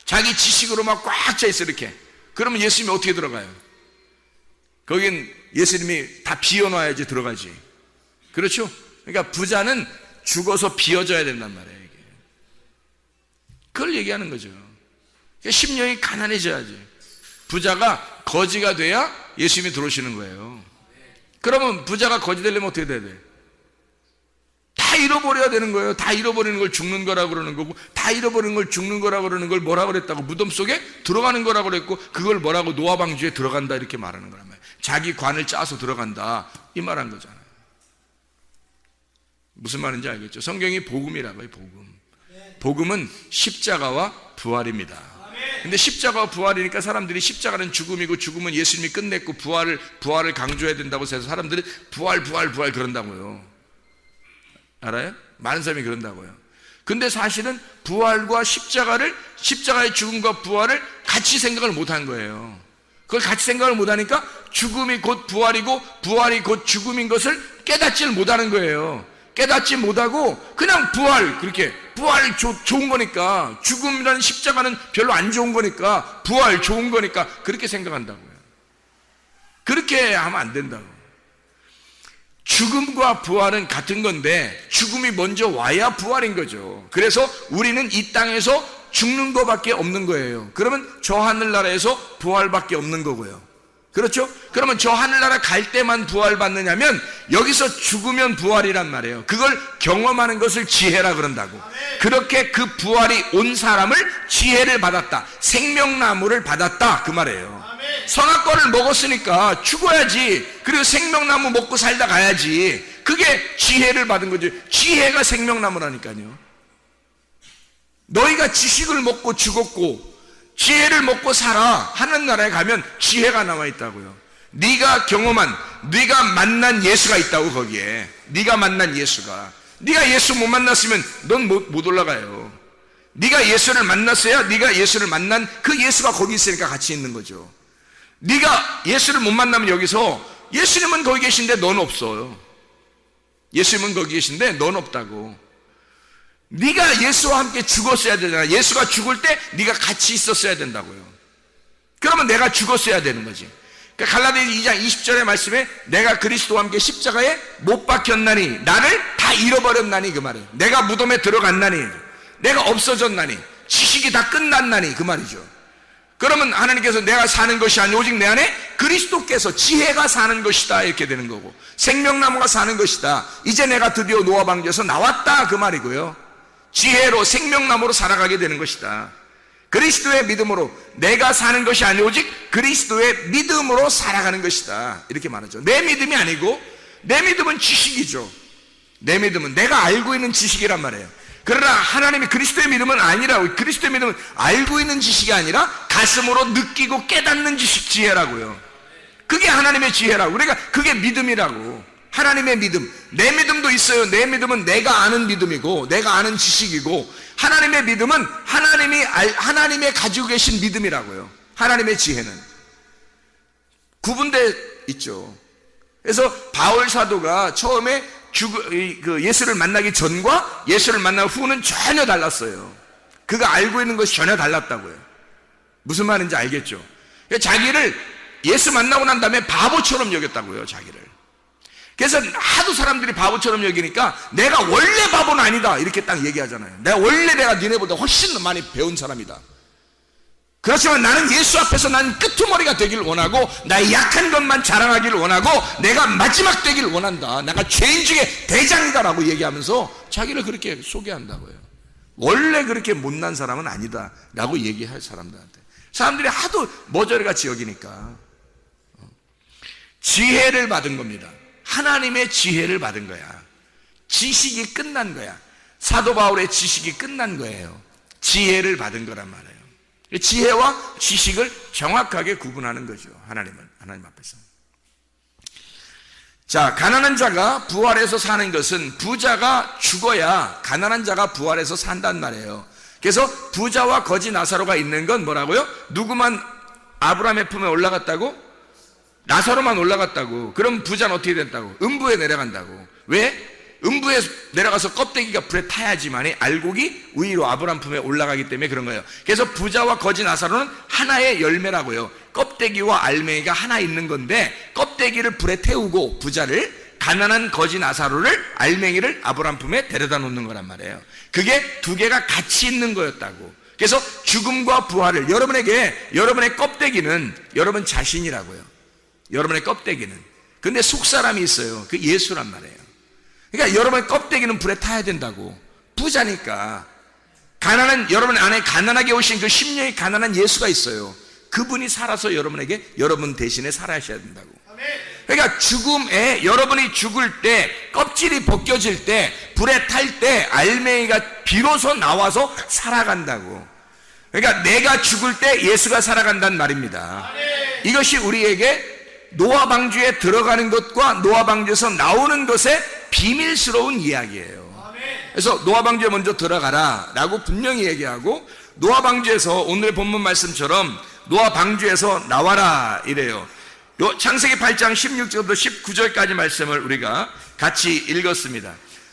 자기 지식으로 막 꽉 차 있어 이렇게. 그러면 예수님이 어떻게 들어가요? 거긴 예수님이 다 비워놔야지 들어가지. 그렇죠? 그러니까 부자는 죽어서 비워져야 된단 말이에요. 이게. 그걸 얘기하는 거죠. 그러니까 심령이 가난해져야지. 부자가 거지가 돼야 예수님이 들어오시는 거예요. 그러면 부자가 거지 되려면 어떻게 돼야 돼? 다 잃어버려야 되는 거예요. 다 잃어버리는 걸 죽는 거라고 그러는 거고, 다 잃어버리는 걸 죽는 거라고 그러는 걸 뭐라고 그랬다고? 무덤 속에 들어가는 거라고 그랬고, 그걸 뭐라고? 노아방주에 들어간다 이렇게 말하는 거란 말이에요. 자기 관을 짜서 들어간다 이 말한 거잖아요. 무슨 말인지 알겠죠? 성경이 복음이라고요. 복음은 십자가와 부활입니다. 근데 십자가와 부활이니까 사람들이 십자가는 죽음이고 죽음은 예수님이 끝냈고 부활을 강조해야 된다고 해서 사람들이 부활 그런다고요. 알아요? 많은 사람이 그런다고요. 근데 사실은 부활과 십자가의 죽음과 부활을 같이 생각을 못한 거예요. 그걸 같이 생각을 못하니까 죽음이 곧 부활이고 부활이 곧 죽음인 것을 깨닫지를 못하는 거예요. 깨닫지 못하고 그냥 부활 좋은 거니까, 죽음이라는 십자가는 별로 안 좋은 거니까 부활 좋은 거니까 그렇게 생각한다고요. 그렇게 하면 안 된다고. 죽음과 부활은 같은 건데 죽음이 먼저 와야 부활인 거죠. 그래서 우리는 이 땅에서 죽는 거밖에 없는 거예요. 그러면 저 하늘나라에서 부활밖에 없는 거고요. 그렇죠? 그러면 저 하늘나라 갈 때만 부활받느냐면 여기서 죽으면 부활이란 말이에요. 그걸 경험하는 것을 지혜라 그런다고. 그렇게 그 부활이 온 사람을 지혜를 받았다, 생명나무를 받았다 그 말이에요. 선악과를 먹었으니까 죽어야지. 그리고 생명나무 먹고 살다 가야지. 그게 지혜를 받은 거지. 지혜가 생명나무라니까요. 너희가 지식을 먹고 죽었고 지혜를 먹고 살아. 하늘나라에 가면 지혜가 나와 있다고요. 네가 경험한, 네가 만난 예수가 있다고. 거기에 네가 만난 예수가. 네가 예수 못 만났으면 넌 못 올라가요. 네가 예수를 만났어야 네가 예수를 만난 그 예수가 거기 있으니까 같이 있는 거죠. 네가 예수를 못 만나면 여기서 예수님은 거기 계신데 넌 없어요. 예수님은 거기 계신데 넌 없다고. 네가 예수와 함께 죽었어야 되잖아. 예수가 죽을 때 네가 같이 있었어야 된다고요. 그러면 내가 죽었어야 되는 거지. 그러니까 갈라디아서 2장 20절의 말씀에 내가 그리스도와 함께 십자가에 못 박혔나니 나를 다 잃어버렸나니 그 말이에요. 내가 무덤에 들어갔나니, 내가 없어졌나니, 지식이 다 끝났나니 그 말이죠. 그러면 하나님께서 내가 사는 것이 아니오 오직 내 안에 그리스도께서, 지혜가 사는 것이다 이렇게 되는 거고, 생명나무가 사는 것이다. 이제 내가 드디어 노아 방주에서 나왔다 그 말이고요. 지혜로 생명나무로 살아가게 되는 것이다. 그리스도의 믿음으로 내가 사는 것이 아니오 오직 그리스도의 믿음으로 살아가는 것이다 이렇게 말하죠. 내 믿음이 아니고, 내 믿음은 지식이죠. 내 믿음은 내가 알고 있는 지식이란 말이에요. 그러나 하나님이 그리스도의 믿음은 아니라고. 그리스도의 믿음은 알고 있는 지식이 아니라 가슴으로 느끼고 깨닫는 지식, 지혜라고요. 그게 하나님의 지혜라고. 그러니까 그게 믿음이라고. 하나님의 믿음, 내 믿음도 있어요. 내 믿음은 내가 아는 믿음이고 내가 아는 지식이고, 하나님의 믿음은 하나님의 가지고 계신 믿음이라고요. 하나님의 지혜는 구분돼 있죠. 그래서 바울 사도가 처음에 예수를 만나기 전과 예수를 만난 후는 전혀 달랐어요. 그가 알고 있는 것이 전혀 달랐다고요. 무슨 말인지 알겠죠? 자기를 예수 만나고 난 다음에 바보처럼 여겼다고요, 자기를. 그래서 하도 사람들이 바보처럼 여기니까 내가 원래 바보는 아니다 이렇게 딱 얘기하잖아요. 내가 니네보다 훨씬 많이 배운 사람이다. 그렇지만 나는 예수 앞에서 난 끄트머리가 되길 원하고 나의 약한 것만 자랑하기를 원하고 내가 마지막 되길 원한다. 내가 죄인 중에 대장이다 라고 얘기하면서 자기를 그렇게 소개한다고요. 원래 그렇게 못난 사람은 아니다 라고 얘기할 사람들한테. 사람들이 하도 머저리같이 여기니까 지혜를 받은 겁니다. 하나님의 지혜를 받은 거야. 지식이 끝난 거야. 사도 바울의 지식이 끝난 거예요. 지혜를 받은 거란 말이에요. 지혜와 지식을 정확하게 구분하는 거죠. 하나님 앞에서. 자, 가난한 자가 부활해서 사는 것은 부자가 죽어야 가난한 자가 부활해서 산단 말이에요. 그래서 부자와 거지 나사로가 있는 건 뭐라고요? 누구만 아브라함의 품에 올라갔다고? 나사로만 올라갔다고. 그럼 부자는 어떻게 된다고? 음부에 내려간다고. 왜? 음부에 내려가서 껍데기가 불에 타야지만이 알곡이 위로 아브라함 품에 올라가기 때문에 그런 거예요. 그래서 부자와 거지 나사로는 하나의 열매라고요. 껍데기와 알맹이가 하나 있는 건데 껍데기를 불에 태우고 부자를, 가난한 거지 나사로를, 알맹이를 아브라함 품에 데려다 놓는 거란 말이에요. 그게 두 개가 같이 있는 거였다고. 그래서 죽음과 부활을, 여러분의 껍데기는 여러분 자신이라고요. 여러분의 껍데기는. 근데 속사람이 있어요. 그 예수란 말이에요. 그러니까 여러분의 껍데기는 불에 타야 된다고. 부자니까. 여러분 안에 가난하게 오신 그 심령이 가난한 예수가 있어요. 그분이 살아서 여러분 대신에 살아셔야 된다고. 그러니까 죽음에, 여러분이 죽을 때, 껍질이 벗겨질 때, 불에 탈 때 알맹이가 비로소 나와서 살아간다고. 그러니까 내가 죽을 때 예수가 살아간다는 말입니다. 이것이 우리에게 노아 방주에 들어가는 것과 노아 방주에서 나오는 것의 비밀스러운 이야기예요. 그래서 노아 방주에 먼저 들어가라 라고 분명히 얘기하고, 노아 방주에서 오늘의 본문 말씀처럼 노아 방주에서 나와라 이래요. 창세기 8장 16절부터 19절까지 말씀을 우리가 같이 읽었습니다.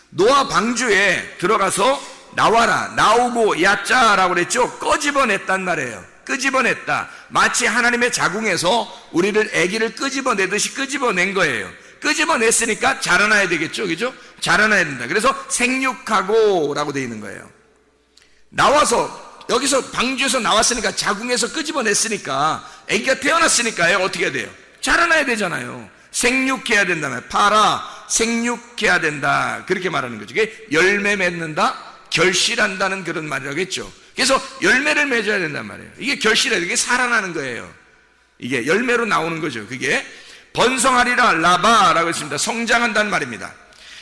노아 방주에 들어가서 나와라, 나오고 야짜라고 그랬죠. 끄집어냈단 말이에요. 끄집어냈다. 마치 하나님의 자궁에서 우리를 아기를 끄집어내듯이 끄집어낸 거예요. 끄집어냈으니까 자라나야 되겠죠, 그죠? 자라나야 된다. 그래서 생육하고 라고 되어 있는 거예요. 나와서, 여기서 방주에서 나왔으니까, 자궁에서 끄집어냈으니까, 아기가 태어났으니까요, 어떻게 해야 돼요? 자라나야 되잖아요. 생육해야 된다면, 팔아, 생육해야 된다. 그렇게 말하는 거죠. 이게 열매 맺는다, 결실한다는 그런 말이라겠죠. 그래서 열매를 맺어야 된단 말이에요. 이게 결실이에요. 이게 살아나는 거예요. 이게 열매로 나오는 거죠. 그게 번성하리라 라바라고 했습니다. 성장한다는 말입니다.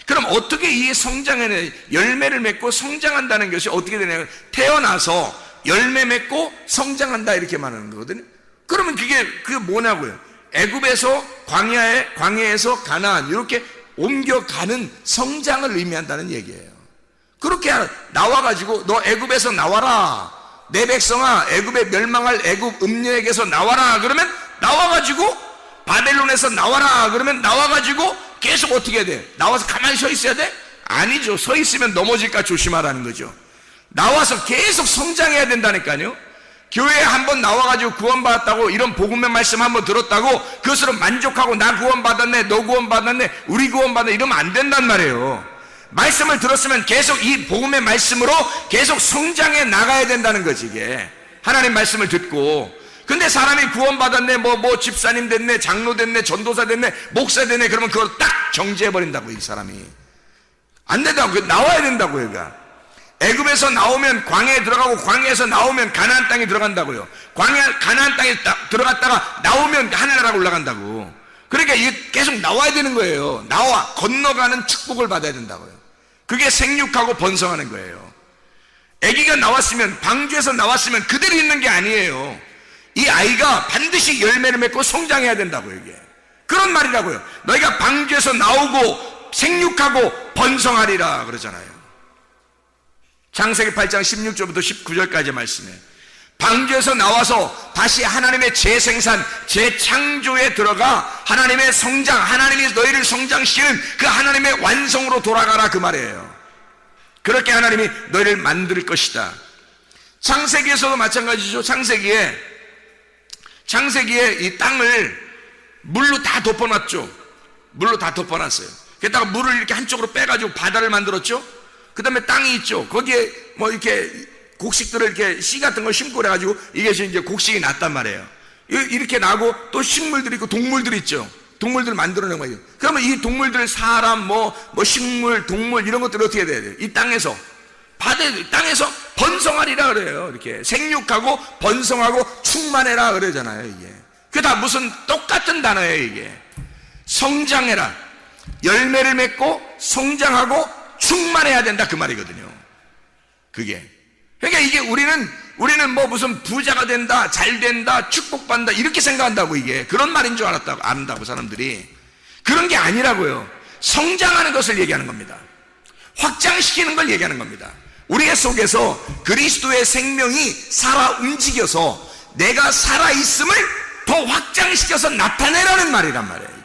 그럼 어떻게 이 성장에는 열매를 맺고 성장한다는 것이 어떻게 되냐면, 태어나서 열매 맺고 성장한다 이렇게 말하는 거거든요. 그러면 그게 뭐냐고요? 애굽에서 광야에서 가나안 이렇게 옮겨가는 성장을 의미한다는 얘기예요. 그렇게 나와가지고 너 애굽에서 나와라, 내 백성아 애굽에 멸망할 애굽 음녀에게서 나와라 그러면 나와가지고, 바벨론에서 나와라 그러면 나와가지고 계속 어떻게 해야 돼? 나와서 가만히 서 있어야 돼? 아니죠. 서 있으면 넘어질까 조심하라는 거죠. 나와서 계속 성장해야 된다니까요. 교회에 한번 나와가지고 구원받았다고, 이런 복음의 말씀 한번 들었다고 그것으로 만족하고 나 구원받았네, 너 구원받았네, 우리 구원받았네 이러면 안 된단 말이에요. 말씀을 들었으면 계속 이 복음의 말씀으로 계속 성장해 나가야 된다는 거지. 이게 하나님 말씀을 듣고. 근데 사람이 구원받았네, 뭐 집사님 됐네, 장로 됐네, 전도사 됐네, 목사 됐네, 그러면 그걸 딱 정지해버린다고. 이 사람이 안 된다고. 나와야 된다고. 얘가 애굽에서 나오면 광야에 들어가고, 광야에서 나오면 가나안 땅에 들어간다고요. 가나안 땅에 들어갔다가 나오면 하늘나라로 올라간다고. 그러니까 이게 계속 나와야 되는 거예요. 나와 건너가는 축복을 받아야 된다고요. 그게 생육하고 번성하는 거예요. 아기가 나왔으면, 방주에서 나왔으면 그대로 있는 게 아니에요. 이 아이가 반드시 열매를 맺고 성장해야 된다고요. 이게 그런 말이라고요. 너희가 방주에서 나오고 생육하고 번성하리라 그러잖아요. 창세기 8장 16절부터 19절까지 말씀에 방주에서 나와서 다시 하나님의 재생산, 재창조에 들어가 하나님의 성장, 하나님이 너희를 성장시키는 그 하나님의 완성으로 돌아가라, 그 말이에요. 그렇게 하나님이 너희를 만들 것이다. 창세기에서도 마찬가지죠. 창세기에 이 땅을 물로 다 덮어놨죠. 물로 다 덮어놨어요. 게다가 물을 이렇게 한쪽으로 빼가지고 바다를 만들었죠. 그 다음에 땅이 있죠. 거기에 뭐 이렇게 곡식들을 이렇게 씨 같은 걸 심고 그래가지고 이게 이제 곡식이 났단 말이에요. 이렇게 나고 또 식물들이 있고 동물들이 있죠. 동물들을 만들어낸 거예요. 그러면 이 동물들, 사람, 뭐 식물, 동물 이런 것들을 어떻게 해야 돼요? 이 땅에서 땅에서 번성하리라 그래요. 이렇게 생육하고 번성하고 충만해라 그러잖아요. 이게 그게 다 무슨 똑같은 단어예요. 이게 성장해라, 열매를 맺고 성장하고 충만해야 된다, 그 말이거든요. 그게 그러니까 이게 우리는 뭐 무슨 부자가 된다, 잘 된다, 축복받는다 이렇게 생각한다고, 이게 그런 말인 줄 안다고 사람들이. 그런 게 아니라고요. 성장하는 것을 얘기하는 겁니다. 확장시키는 걸 얘기하는 겁니다. 우리 속에서 그리스도의 생명이 살아 움직여서 내가 살아있음을 더 확장시켜서 나타내라는 말이란 말이에요.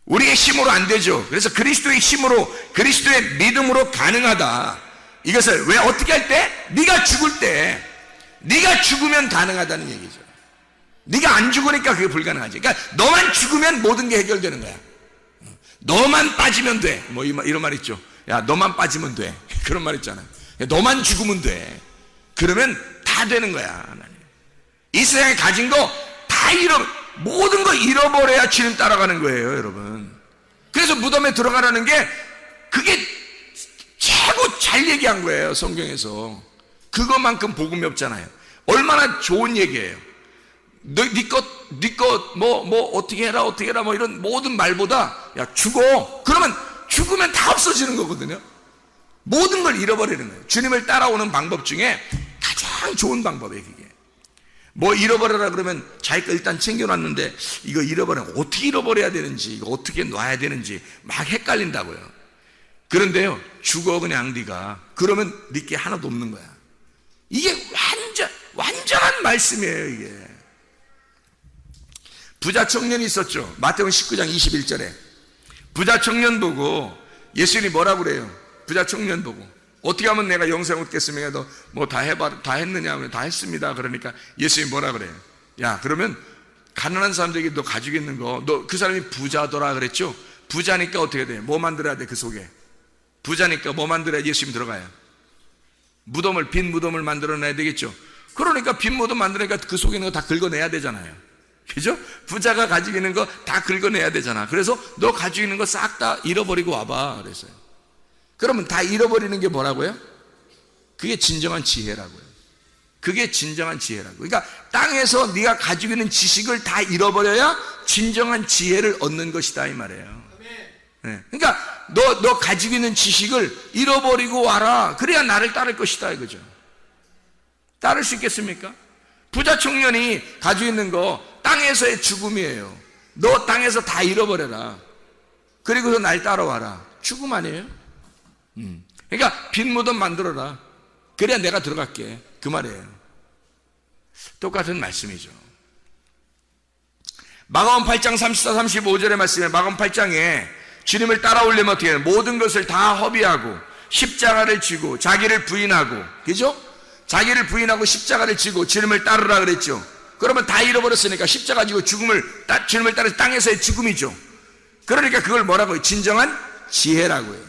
우리의 힘으로 안 되죠. 그래서 그리스도의 힘으로, 그리스도의 믿음으로 가능하다. 이것을 왜 어떻게 할 때? 네가 죽을 때, 네가 죽으면 가능하다는 얘기죠. 네가 안 죽으니까 그게 불가능하지. 그러니까 너만 죽으면 모든 게 해결되는 거야. 너만 빠지면 돼. 뭐 이런 말 있죠. 야, 너만 빠지면 돼. 그런 말 있잖아요. 너만 죽으면 돼. 그러면 다 되는 거야, 하나님. 이 세상에 가진 거 다 모든 거 잃어버려야 주님 따라가는 거예요, 여러분. 그래서 무덤에 들어가라는 게 그게 최고 잘 얘기한 거예요, 성경에서. 그것만큼 복음이 없잖아요. 얼마나 좋은 얘기예요. 네 것 어떻게 해라 뭐 이런 모든 말보다, 야, 죽어. 그러면 죽으면 다 없어지는 거거든요. 모든 걸 잃어버리는 거예요. 주님을 따라오는 방법 중에 가장 좋은 방법이에요, 그게. 뭐 잃어버려라 그러면 자기 거 일단 챙겨놨는데 이거 잃어버리면 어떻게 잃어버려야 되는지, 이거 어떻게 놔야 되는지 막 헷갈린다고요. 그런데요, 죽어 그냥 네가. 그러면 네게 하나도 없는 거야. 이게 완전한 말씀이에요, 이게. 부자 청년이 있었죠. 마태복음 19장 21절에 부자 청년 보고 예수님이 뭐라고 그래요? 부자 청년 보고 어떻게 하면 내가 영생 얻겠습니까? 너 뭐 다 했느냐? 다 했습니다. 그러니까 예수님이 뭐라 그래요? 야, 그러면 가난한 사람들에게 너 가지고 있는 거, 너 그 사람이 부자더라 그랬죠? 부자니까 어떻게 돼? 뭐 만들어야 돼? 그 속에 부자니까 뭐 만들어야 예수님 들어가요? 빈 무덤을 만들어내야 되겠죠? 그러니까 빈 무덤 만드니까 그 속에 있는 거 다 긁어내야 되잖아요. 그죠? 부자가 가지고 있는 거 다 긁어내야 되잖아. 그래서 너 가지고 있는 거 싹 다 잃어버리고 와봐 그랬어요. 그러면 다 잃어버리는 게 뭐라고요? 그게 진정한 지혜라고요. 그게 진정한 지혜라고. 그러니까 땅에서 네가 가지고 있는 지식을 다 잃어버려야 진정한 지혜를 얻는 것이다, 이 말이에요. 네. 그러니까 너 가지고 있는 지식을 잃어버리고 와라. 그래야 나를 따를 것이다, 이거죠. 따를 수 있겠습니까? 부자 청년이 가지고 있는 거 땅에서의 죽음이에요. 너 땅에서 다 잃어버려라. 그리고서 날 따라와라. 죽음 아니에요? 그러니까 빈 무덤 만들어라. 그래야 내가 들어갈게, 그 말이에요. 똑같은 말씀이죠. 마가복음 8장 34, 35절의 말씀에, 마가복음 8장에 주님을 따라오려면 어떻게 해요? 모든 것을 다 허비하고 십자가를 지고 자기를 부인하고, 그죠? 자기를 부인하고 십자가를 지고 주님을 따르라 그랬죠. 그러면 다 잃어버렸으니까 십자가 지고 주님을 따르는 땅에서의 죽음이죠. 그러니까 그걸 뭐라고 해요? 진정한 지혜라고 해요.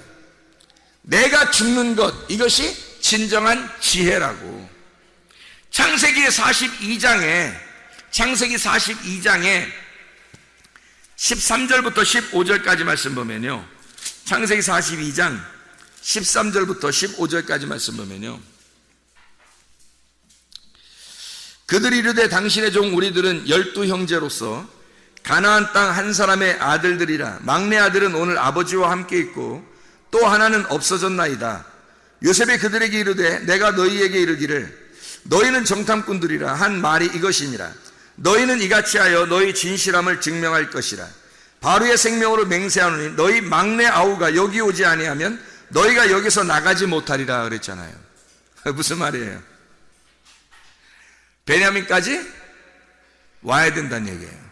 내가 죽는 것, 이것이 진정한 지혜라고. 창세기 42장에 13절부터 15절까지 말씀 보면요, 창세기 42장 13절부터 15절까지 말씀 보면요, 그들이 이르되 당신의 종 우리들은 12 형제로서 가나안 땅 한 사람의 아들들이라. 막내 아들은 오늘 아버지와 함께 있고 또 하나는 없어졌나이다. 요셉이 그들에게 이르되 내가 너희에게 이르기를 너희는 정탐꾼들이라 한 말이 이것이니라. 너희는 이같이 하여 너희 진실함을 증명할 것이라. 바로의 생명으로 맹세하노니 너희 막내 아우가 여기 오지 아니하면 너희가 여기서 나가지 못하리라 그랬잖아요. 무슨 말이에요? 베냐민까지 와야 된다는 얘기예요.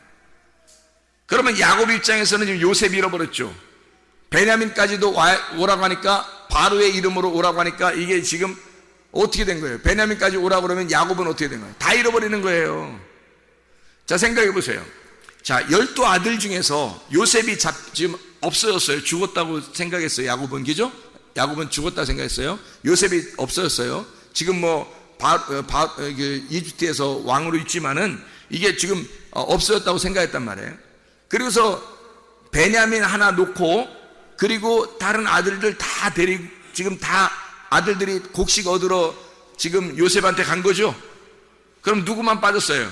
그러면 야곱 입장에서는 지금 요셉이 잃어버렸죠. 베냐민까지도 오라고 하니까, 바로의 이름으로 오라고 하니까 이게 지금 어떻게 된 거예요? 베냐민까지 오라고 그러면 야곱은 어떻게 된 거예요? 다 잃어버리는 거예요. 자, 생각해 보세요. 자, 12아들 중에서 요셉이 지금 없어졌어요. 죽었다고 생각했어요. 야곱은, 그죠? 야곱은 죽었다 생각했어요. 요셉이 없어졌어요. 지금 이집트에서 왕으로 있지만은 이게 지금 없어졌다고 생각했단 말이에요. 그리고서 베냐민 하나 놓고, 그리고 다른 아들들 다 데리고, 지금 다 아들들이 곡식 얻으러 지금 요셉한테 간 거죠. 그럼 누구만 빠졌어요?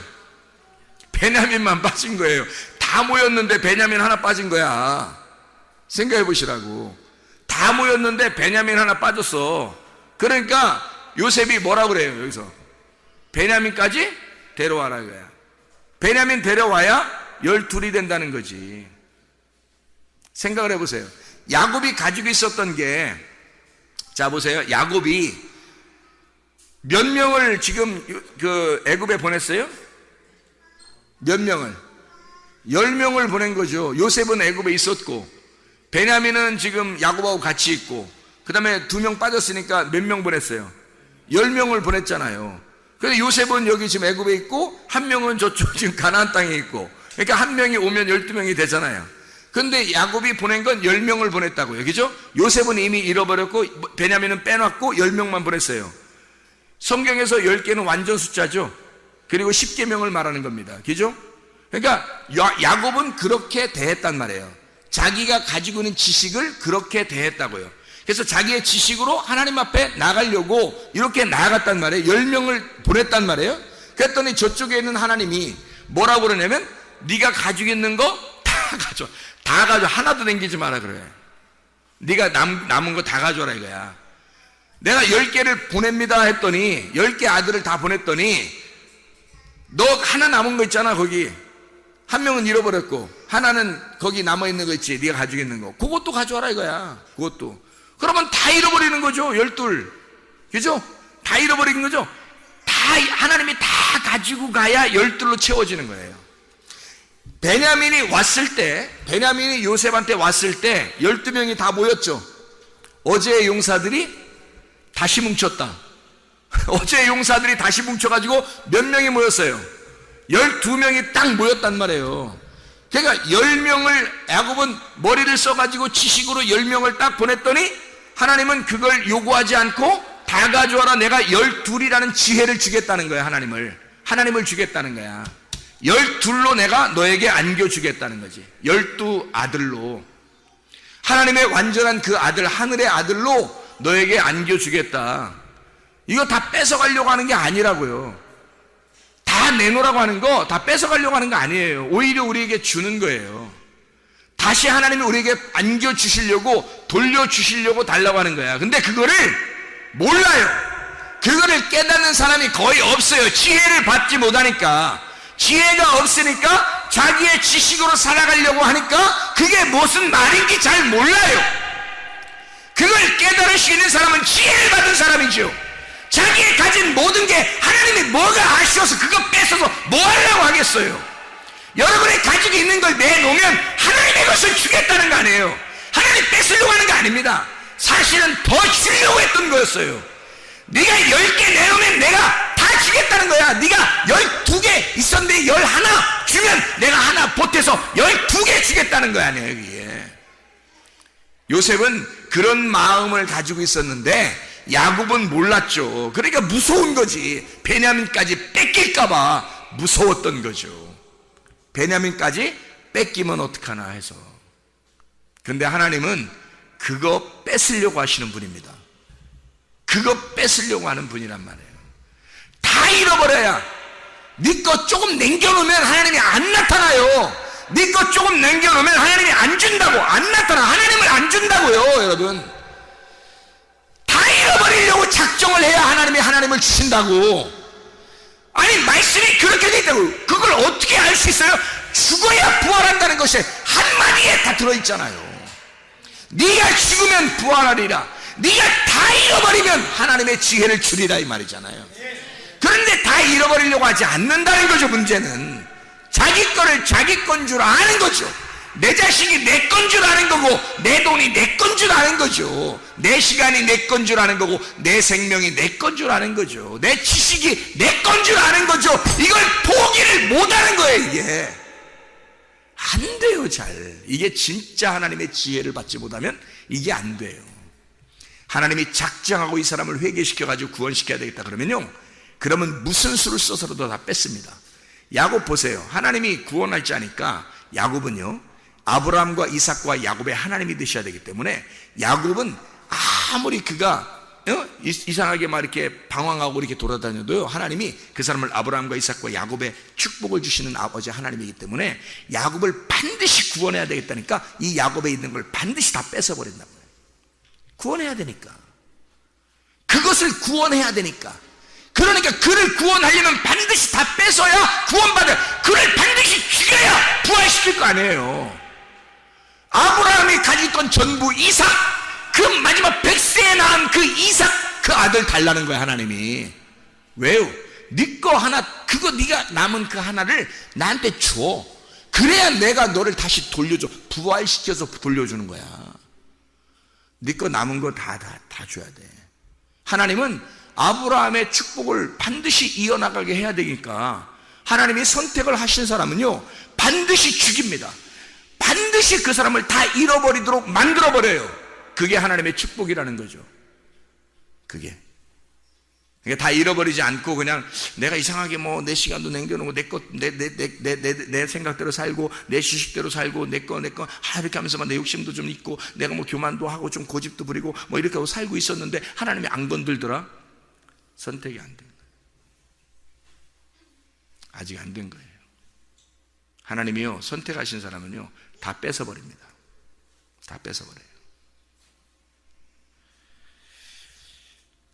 베냐민만 빠진 거예요. 다 모였는데 베냐민 하나 빠진 거야. 생각해 보시라고. 다 모였는데 베냐민 하나 빠졌어. 그러니까 요셉이 뭐라고 그래요? 여기서 베냐민까지 데려와라 이거야. 베냐민 데려와야 12이 된다는 거지. 생각을 해보세요. 야곱이 가지고 있었던 게, 자 보세요. 야곱이 몇 명을 지금 그 애굽에 보냈어요? 몇 명을? 10명을 보낸 거죠. 요셉은 애굽에 있었고, 베냐민은 지금 야곱하고 같이 있고, 그 다음에 2명 빠졌으니까 몇 명 보냈어요? 10명을 보냈잖아요. 그래서 요셉은 여기 지금 애굽에 있고, 1명은 저쪽 지금 가나안 땅에 있고, 그러니까 1명이 오면 12명이 되잖아요. 근데 야곱이 보낸 건 10명을 보냈다고요. 그죠? 요셉은 이미 잃어버렸고, 베냐민은 빼놨고 10명만 보냈어요. 성경에서 10개는 완전 숫자죠. 그리고 10계명을 말하는 겁니다. 그죠? 그러니까 야곱은 그렇게 대했단 말이에요. 자기가 가지고 있는 지식을 그렇게 대했다고요. 그래서 자기의 지식으로 하나님 앞에 나가려고 이렇게 나아갔단 말이에요. 10명을 보냈단 말이에요. 그랬더니 저쪽에 있는 하나님이 뭐라고 그러냐면, 네가 가지고 있는 거 다 가져. 다 가져. 하나도 남기지 마라 그래. 네가 남은 거 다 가져라 이거야. 내가 10개를 보냅니다 했더니, 10개 아들을 다 보냈더니, 너 하나 남은 거 있잖아. 거기 1명은 잃어버렸고, 하나는 거기 남아있는 거 있지, 네가 가지고 있는 거. 그것도 가져와라 이거야. 그것도. 그러면 다 잃어버리는 거죠. 12. 그죠? 다 잃어버리는 거죠. 다 하나님이 다 가지고 가야 12로 채워지는 거예요. 베냐민이 왔을 때, 베냐민이 요셉한테 왔을 때 12명이 다 모였죠. 어제의 용사들이 다시 뭉쳤다. 어제의 용사들이 다시 뭉쳐가지고 몇 명이 모였어요? 12명이 딱 모였단 말이에요. 그러니까 10명을, 야곱은 머리를 써가지고 지식으로 10명을 딱 보냈더니, 하나님은 그걸 요구하지 않고 다 가져와라, 내가 12이라는 지혜를 주겠다는 거야. 하나님을 주겠다는 거야. 12로 내가 너에게 안겨주겠다는 거지. 12아들로, 하나님의 완전한 그 아들, 하늘의 아들로 너에게 안겨주겠다. 이거 다 뺏어가려고 하는 게 아니라고요. 다 내놓으라고 하는 거, 다 뺏어가려고 하는 거 아니에요. 오히려 우리에게 주는 거예요. 다시 하나님이 우리에게 안겨주시려고, 돌려주시려고 달라고 하는 거야. 근데 그거를 몰라요. 그거를 깨닫는 사람이 거의 없어요. 지혜를 받지 못하니까. 지혜가 없으니까 자기의 지식으로 살아가려고 하니까 그게 무슨 말인지 잘 몰라요. 그걸 깨달을 수 있는 사람은 지혜를 받은 사람이죠. 자기의 가진 모든 게 하나님이 뭐가 아쉬워서 그거 뺏어서 뭐 하려고 하겠어요. 여러분이 가지고 있는 걸 내놓으면 하나님의 것을 주겠다는 거 아니에요. 하나님 뺏으려고 하는 거 아닙니다. 사실은 더 주려고 했던 거였어요. 네가 10개 내놓으면 내가 다 주겠다는 거야. 네가 12개 있었는데 11 주면 내가 하나 보태서 12개 주겠다는 거 아니에요. 여기에 요셉은 그런 마음을 가지고 있었는데 야곱은 몰랐죠. 그러니까 무서운 거지. 베냐민까지 뺏길까봐 무서웠던 거죠. 베냐민까지 뺏기면 어떡하나 해서. 근데 하나님은 그거 뺏으려고 하시는 분입니다. 그거 뺏으려고 하는 분이란 말이에요. 다 잃어버려야, 네 거 조금 남겨놓으면 하나님이 안 나타나요. 네 거 조금 남겨놓으면 하나님이 안 준다고. 안 나타나. 하나님을 안 준다고요. 여러분, 다 잃어버리려고 작정을 해야 하나님을 주신다고. 아니, 말씀이 그렇게 돼 있다고. 그걸 어떻게 알 수 있어요? 죽어야 부활한다는 것이 한마디에 다 들어있잖아요. 네가 죽으면 부활하리라. 네가 다 잃어버리면 하나님의 지혜를 주리라, 이 말이잖아요. 그런데 다 잃어버리려고 하지 않는다는 거죠. 문제는 자기 거를 자기 건 줄 아는 거죠. 내 자식이 내 건 줄 아는 거고, 내 돈이 내 건 줄 아는 거죠. 내 시간이 내 건 줄 아는 거고, 내 생명이 내 건 줄 아는 거죠. 내 지식이 내 건 줄 아는 거죠. 이걸 포기를 못하는 거예요. 이게 안 돼요. 잘 이게 진짜 하나님의 지혜를 받지 못하면 이게 안 돼요. 하나님이 작정하고 이 사람을 회개시켜가지고 구원시켜야 되겠다 그러면요, 그러면 무슨 수를 써서라도 다 뺐습니다. 야곱 보세요. 하나님이 구원할 자니까 야곱은요, 아브라함과 이삭과 야곱의 하나님이 되셔야 되기 때문에 야곱은 아무리 그가 이상하게 막 이렇게 방황하고 이렇게 돌아다녀도요, 하나님이 그 사람을 아브라함과 이삭과 야곱의 축복을 주시는 아버지 하나님이기 때문에 야곱을 반드시 구원해야 되겠다니까 이 야곱에 있는 걸 반드시 다 뺏어버린단 말이에요. 구원해야 되니까, 그것을 구원해야 되니까. 그러니까 그를 구원하려면 반드시 다 뺏어야 구원받아. 그를 반드시 죽여야 부활시킬 거 아니에요. 아브라함이 가지던 전부 이삭, 그 마지막 100세에 낳은 그 이삭, 그 아들 달라는 거야 하나님이. 왜요? 네 거 하나, 그거 네가 남은 그 하나를 나한테 줘. 그래야 내가 너를 다시 돌려줘. 부활시켜서 돌려주는 거야. 네 거 남은 거 다 줘야 돼. 하나님은 아브라함의 축복을 반드시 이어나가게 해야 되니까 하나님이 선택을 하신 사람은요, 반드시 죽입니다. 반드시 그 사람을 다 잃어버리도록 만들어버려요. 그게 하나님의 축복이라는 거죠. 그게 다 잃어버리지 않고 그냥 내가 이상하게 뭐 내 시간도 남겨놓고 내 생각대로 살고 내 지식대로 살고 내 거 이렇게 하면서 막 내 욕심도 좀 있고 내가 뭐 교만도 하고 좀 고집도 부리고 뭐 이렇게 하고 살고 있었는데 하나님이 안 건들더라. 선택이 안 된 거예요. 아직 안 된 거예요. 하나님이요, 선택하신 사람은요 다 뺏어버립니다. 다 뺏어버려요.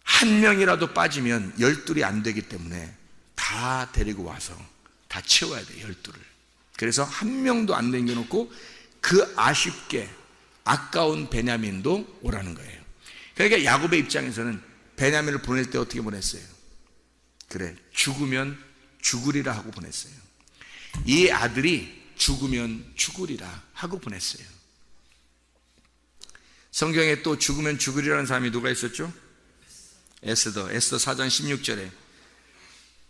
한 명이라도 빠지면 12이 안 되기 때문에 다 데리고 와서 다 채워야 돼요. 12를. 그래서 한 명도 안 남겨놓고 그 아쉽게 아까운 베냐민도 오라는 거예요. 그러니까 야곱의 입장에서는 베냐민을 보낼 때 어떻게 보냈어요? 그래, 죽으면 죽으리라 하고 보냈어요. 이 아들이 죽으면 죽으리라 하고 보냈어요. 성경에 또 죽으면 죽으리라는 사람이 누가 있었죠? 에스더 4장 16절에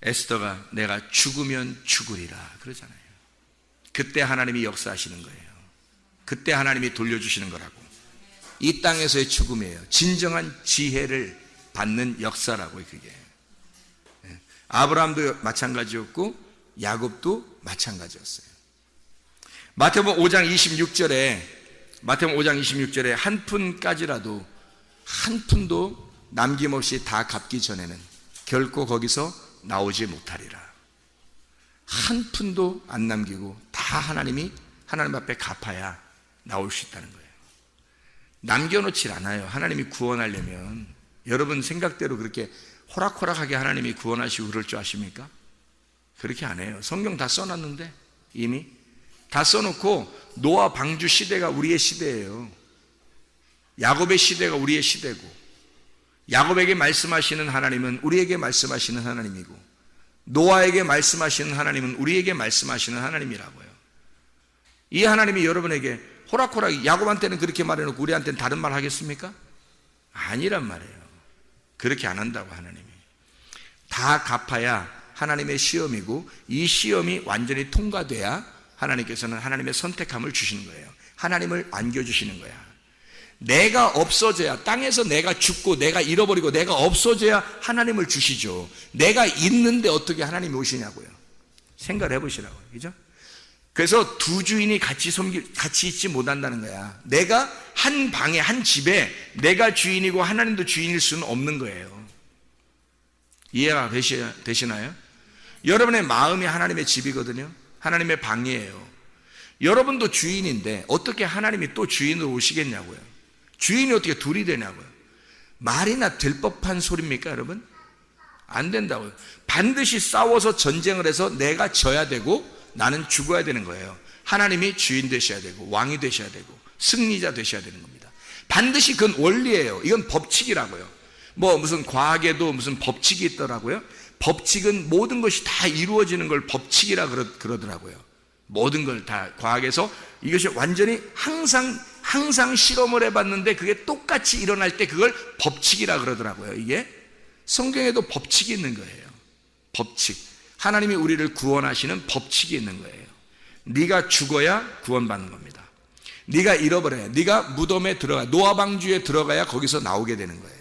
에스더가 내가 죽으면 죽으리라 그러잖아요. 그때 하나님이 역사하시는 거예요. 그때 하나님이 돌려주시는 거라고. 이 땅에서의 죽음이에요. 진정한 지혜를 받는 역사라고요. 그게 아브라함도 마찬가지였고 야곱도 마찬가지였어요. 마태복음 5장 26절에 한 푼까지라도, 한 푼도 남김없이 다 갚기 전에는 결코 거기서 나오지 못하리라. 한 푼도 안 남기고 다 하나님 앞에 갚아야 나올 수 있다는 거예요. 남겨놓질 않아요. 하나님이 구원하려면. 여러분 생각대로 그렇게 호락호락하게 하나님이 구원하시고 그럴 줄 아십니까? 그렇게 안 해요. 성경 다 써놨는데, 이미 다 써놓고 노아 방주 시대가 우리의 시대예요. 야곱의 시대가 우리의 시대고, 야곱에게 말씀하시는 하나님은 우리에게 말씀하시는 하나님이고, 노아에게 말씀하시는 하나님은 우리에게 말씀하시는 하나님이라고요. 이 하나님이 여러분에게 호락호락, 야곱한테는 그렇게 말해놓고 우리한테는 다른 말 하겠습니까? 아니란 말이에요. 그렇게 안 한다고. 하나님이 다 갚아야 하나님의 시험이고, 이 시험이 완전히 통과돼야 하나님께서는 하나님의 선택함을 주시는 거예요. 하나님을 안겨주시는 거야. 내가 없어져야, 땅에서 내가 죽고 내가 잃어버리고 내가 없어져야 하나님을 주시죠. 내가 있는데 어떻게 하나님이 오시냐고요. 생각을 해보시라고요. 그죠? 그래서 두 주인이 같이 있지 못한다는 거야. 내가 한 방에, 한 집에 내가 주인이고 하나님도 주인일 수는 없는 거예요. 이해가 되시나요? 여러분의 마음이 하나님의 집이거든요. 하나님의 방이에요. 여러분도 주인인데 어떻게 하나님이 또 주인으로 오시겠냐고요. 주인이 어떻게 둘이 되냐고요. 말이나 될 법한 소리입니까 여러분? 안 된다고요. 반드시 싸워서 전쟁을 해서 내가 져야 되고 나는 죽어야 되는 거예요. 하나님이 주인 되셔야 되고 왕이 되셔야 되고 승리자 되셔야 되는 겁니다. 반드시 그건 원리예요. 이건 법칙이라고요. 뭐 무슨 과학에도 무슨 법칙이 있더라고요. 법칙은 모든 것이 다 이루어지는 걸 법칙이라 그러더라고요. 모든 걸 다 과학에서 이것이 완전히 항상 실험을 해봤는데 그게 똑같이 일어날 때 그걸 법칙이라 그러더라고요. 이게 성경에도 법칙이 있는 거예요. 법칙. 하나님이 우리를 구원하시는 법칙이 있는 거예요. 네가 죽어야 구원받는 겁니다. 네가 잃어버려야, 네가 무덤에 들어가, 노아 방주에 들어가야 거기서 나오게 되는 거예요.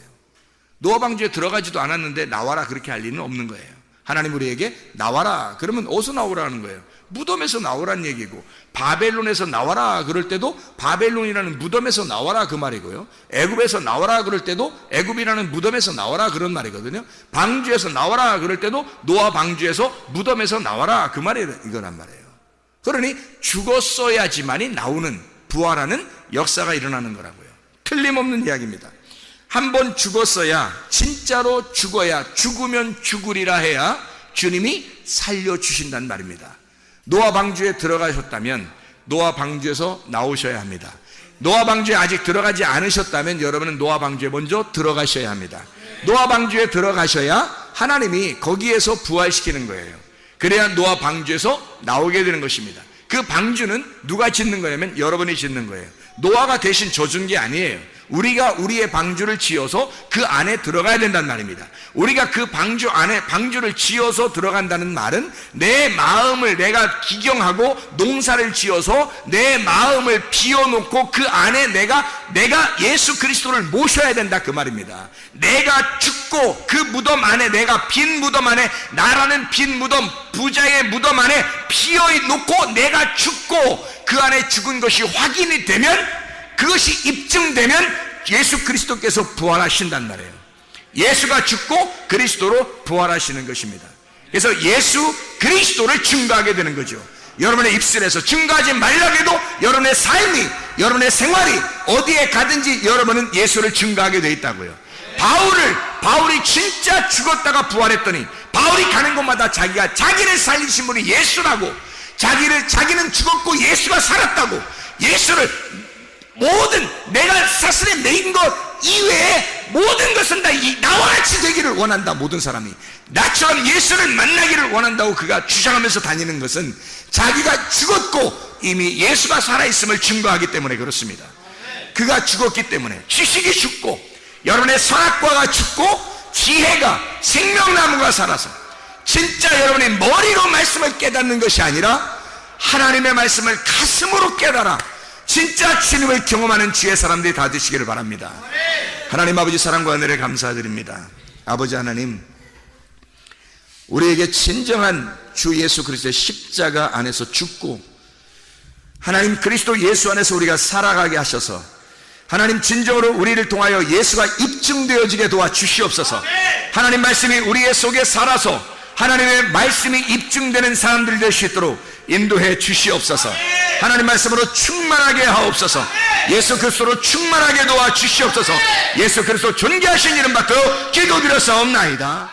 노아 방주에 들어가지도 않았는데 나와라 그렇게 할 리는 없는 거예요. 하나님 우리에게 나와라 그러면 어디서 나오라는 거예요? 무덤에서 나오란 얘기고, 바벨론에서 나와라 그럴 때도 바벨론이라는 무덤에서 나와라 그 말이고요, 애굽에서 나와라 그럴 때도 애굽이라는 무덤에서 나와라 그런 말이거든요. 방주에서 나와라 그럴 때도 노아 방주에서 무덤에서 나와라 그 말이 이거란 말이에요. 그러니 죽었어야지만이 나오는, 부활하는 역사가 일어나는 거라고요. 틀림없는 이야기입니다. 한번 죽었어야, 진짜로 죽어야, 죽으면 죽으리라 해야 주님이 살려주신다는 말입니다. 노아 방주에 들어가셨다면 노아 방주에서 나오셔야 합니다. 노아 방주에 아직 들어가지 않으셨다면 여러분은 노아 방주에 먼저 들어가셔야 합니다. 노아 방주에 들어가셔야 하나님이 거기에서 부활시키는 거예요. 그래야 노아 방주에서 나오게 되는 것입니다. 그 방주는 누가 짓는 거냐면 여러분이 짓는 거예요. 노아가 대신 져준 게 아니에요. 우리가 우리의 방주를 지어서 그 안에 들어가야 된다는 말입니다. 우리가 그 방주 안에 방주를 지어서 들어간다는 말은 내 마음을 내가 기경하고 농사를 지어서 내 마음을 비워놓고 그 안에 내가 예수 그리스도를 모셔야 된다 그 말입니다. 내가 죽고 그 무덤 안에, 내가 빈 무덤 안에, 나라는 빈 무덤, 부자의 무덤 안에 피어놓고 내가 죽고 그 안에 죽은 것이 확인이 되면, 그것이 입증되면 예수 그리스도께서 부활하신단 말이에요. 예수가 죽고 그리스도로 부활하시는 것입니다. 그래서 예수 그리스도를 증거하게 되는 거죠. 여러분의 입술에서 증거하지 말라고 해도 여러분의 삶이, 여러분의 생활이 어디에 가든지 여러분은 예수를 증거하게 되어 있다고요. 바울이 진짜 죽었다가 부활했더니 바울이 가는 곳마다 자기를 살리신 분이 예수라고, 자기는 죽었고 예수가 살았다고, 예수를 모든 내가 사슬에 매인 것 이외에 모든 것은 다 나와 같이 되기를 원한다. 모든 사람이 나처럼 예수를 만나기를 원한다고 그가 주장하면서 다니는 것은 자기가 죽었고 이미 예수가 살아있음을 증거하기 때문에 그렇습니다. 그가 죽었기 때문에 지식이 죽고 여러분의 선악과가 죽고 지혜가, 생명나무가 살아서 진짜 여러분의 머리로 말씀을 깨닫는 것이 아니라 하나님의 말씀을 가슴으로 깨달아 진짜 주님을 경험하는 주의 사람들이 다 되시기를 바랍니다. 하나님 아버지 사랑과 은혜를 감사드립니다. 아버지 하나님, 우리에게 진정한 주 예수 그리스도의 십자가 안에서 죽고 하나님 그리스도 예수 안에서 우리가 살아가게 하셔서 하나님 진정으로 우리를 통하여 예수가 입증되어지게 도와주시옵소서. 하나님 말씀이 우리의 속에 살아서 하나님의 말씀이 입증되는 사람들이 될 수 있도록 인도해 주시옵소서. 하나님 말씀으로 충만하게 하옵소서. 예수 그리스도로 충만하게 도와주시옵소서. 예수 그리스도 존귀하신 이름 받들어 기도드렸사옵나이다.